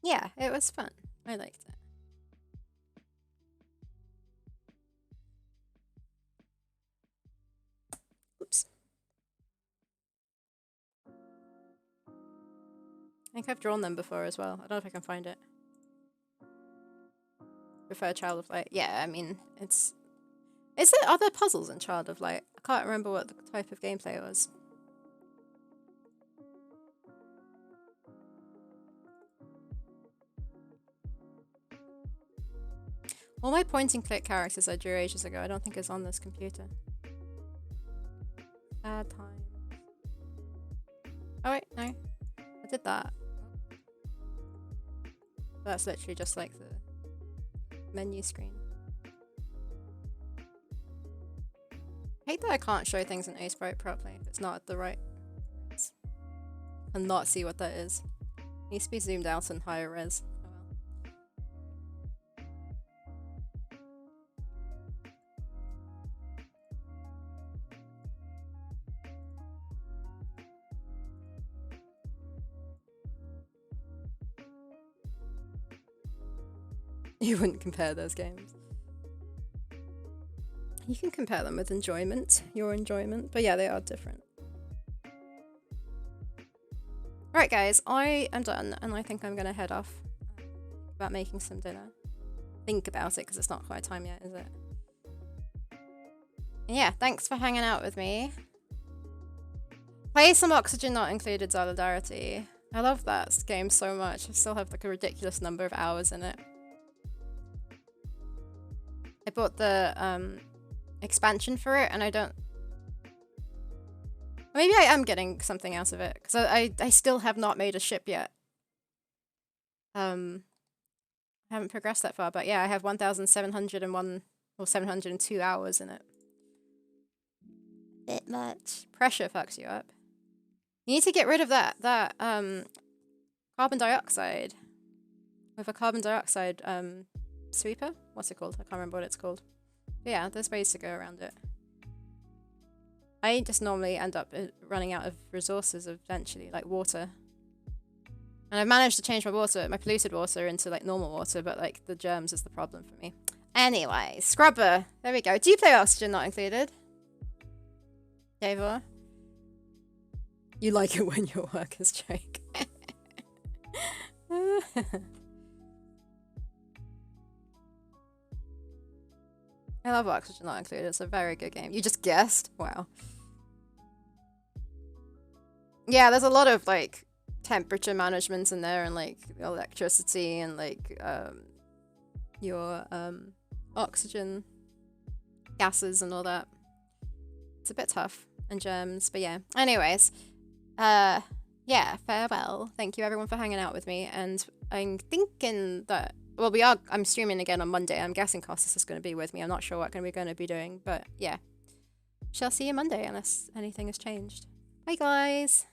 Speaker 1: Yeah, it was fun. I liked it. Oops. think I've drawn them before as well. I don't know if I can find it. Prefer Child of Light. Yeah, I mean, it's... Are there puzzles in Child of Light? I can't remember what the type of gameplay it was. All my point-and-click characters I drew ages ago, I don't think is on this computer. Bad time. Oh wait, no. I did that. That's literally just like the menu screen. I hate that I can't show things in A-Sprite properly if it's not at the right res. And not see what that is. It needs to be zoomed out in higher res. You wouldn't compare those games. You can compare them with enjoyment, your enjoyment, but yeah, they are different. Alright guys, I am done and I think I'm gonna head off about making some dinner. Think about it because it's not quite time yet, is it? And yeah, thanks for hanging out with me. Play some Oxygen Not Included Solidarity. I love that game so much. I still have like a ridiculous number of hours in it. I bought the expansion for it and I don't... Maybe I am getting something out of it because I still have not made a ship yet. I haven't progressed that far, but yeah, I have 1,701 or 702 hours in it. Bit much. Pressure fucks you up. You need to get rid of that carbon dioxide. With a carbon dioxide sweeper? What's it called? I can't remember what it's called. But yeah, there's ways to go around it. I just normally end up running out of resources eventually, like water. And I've managed to change my polluted water into like normal water, but like the germs is the problem for me. Anyway, scrubber. There we go. Do you play Oxygen Not Included? Davor? You like it when your workers choke. I love Oxygen Not Included. It's a very good game. You just guessed? Wow. Yeah, there's a lot of like temperature management in there and like electricity and like your oxygen gases and all that. It's a bit tough. And germs, but yeah. Anyways, yeah, farewell. Thank you everyone for hanging out with me. And I'm thinking that, well, I'm streaming again on Monday. I'm guessing Costas is going to be with me. I'm not sure what we're going to be doing, but yeah. Shall see you Monday unless anything has changed. Bye guys.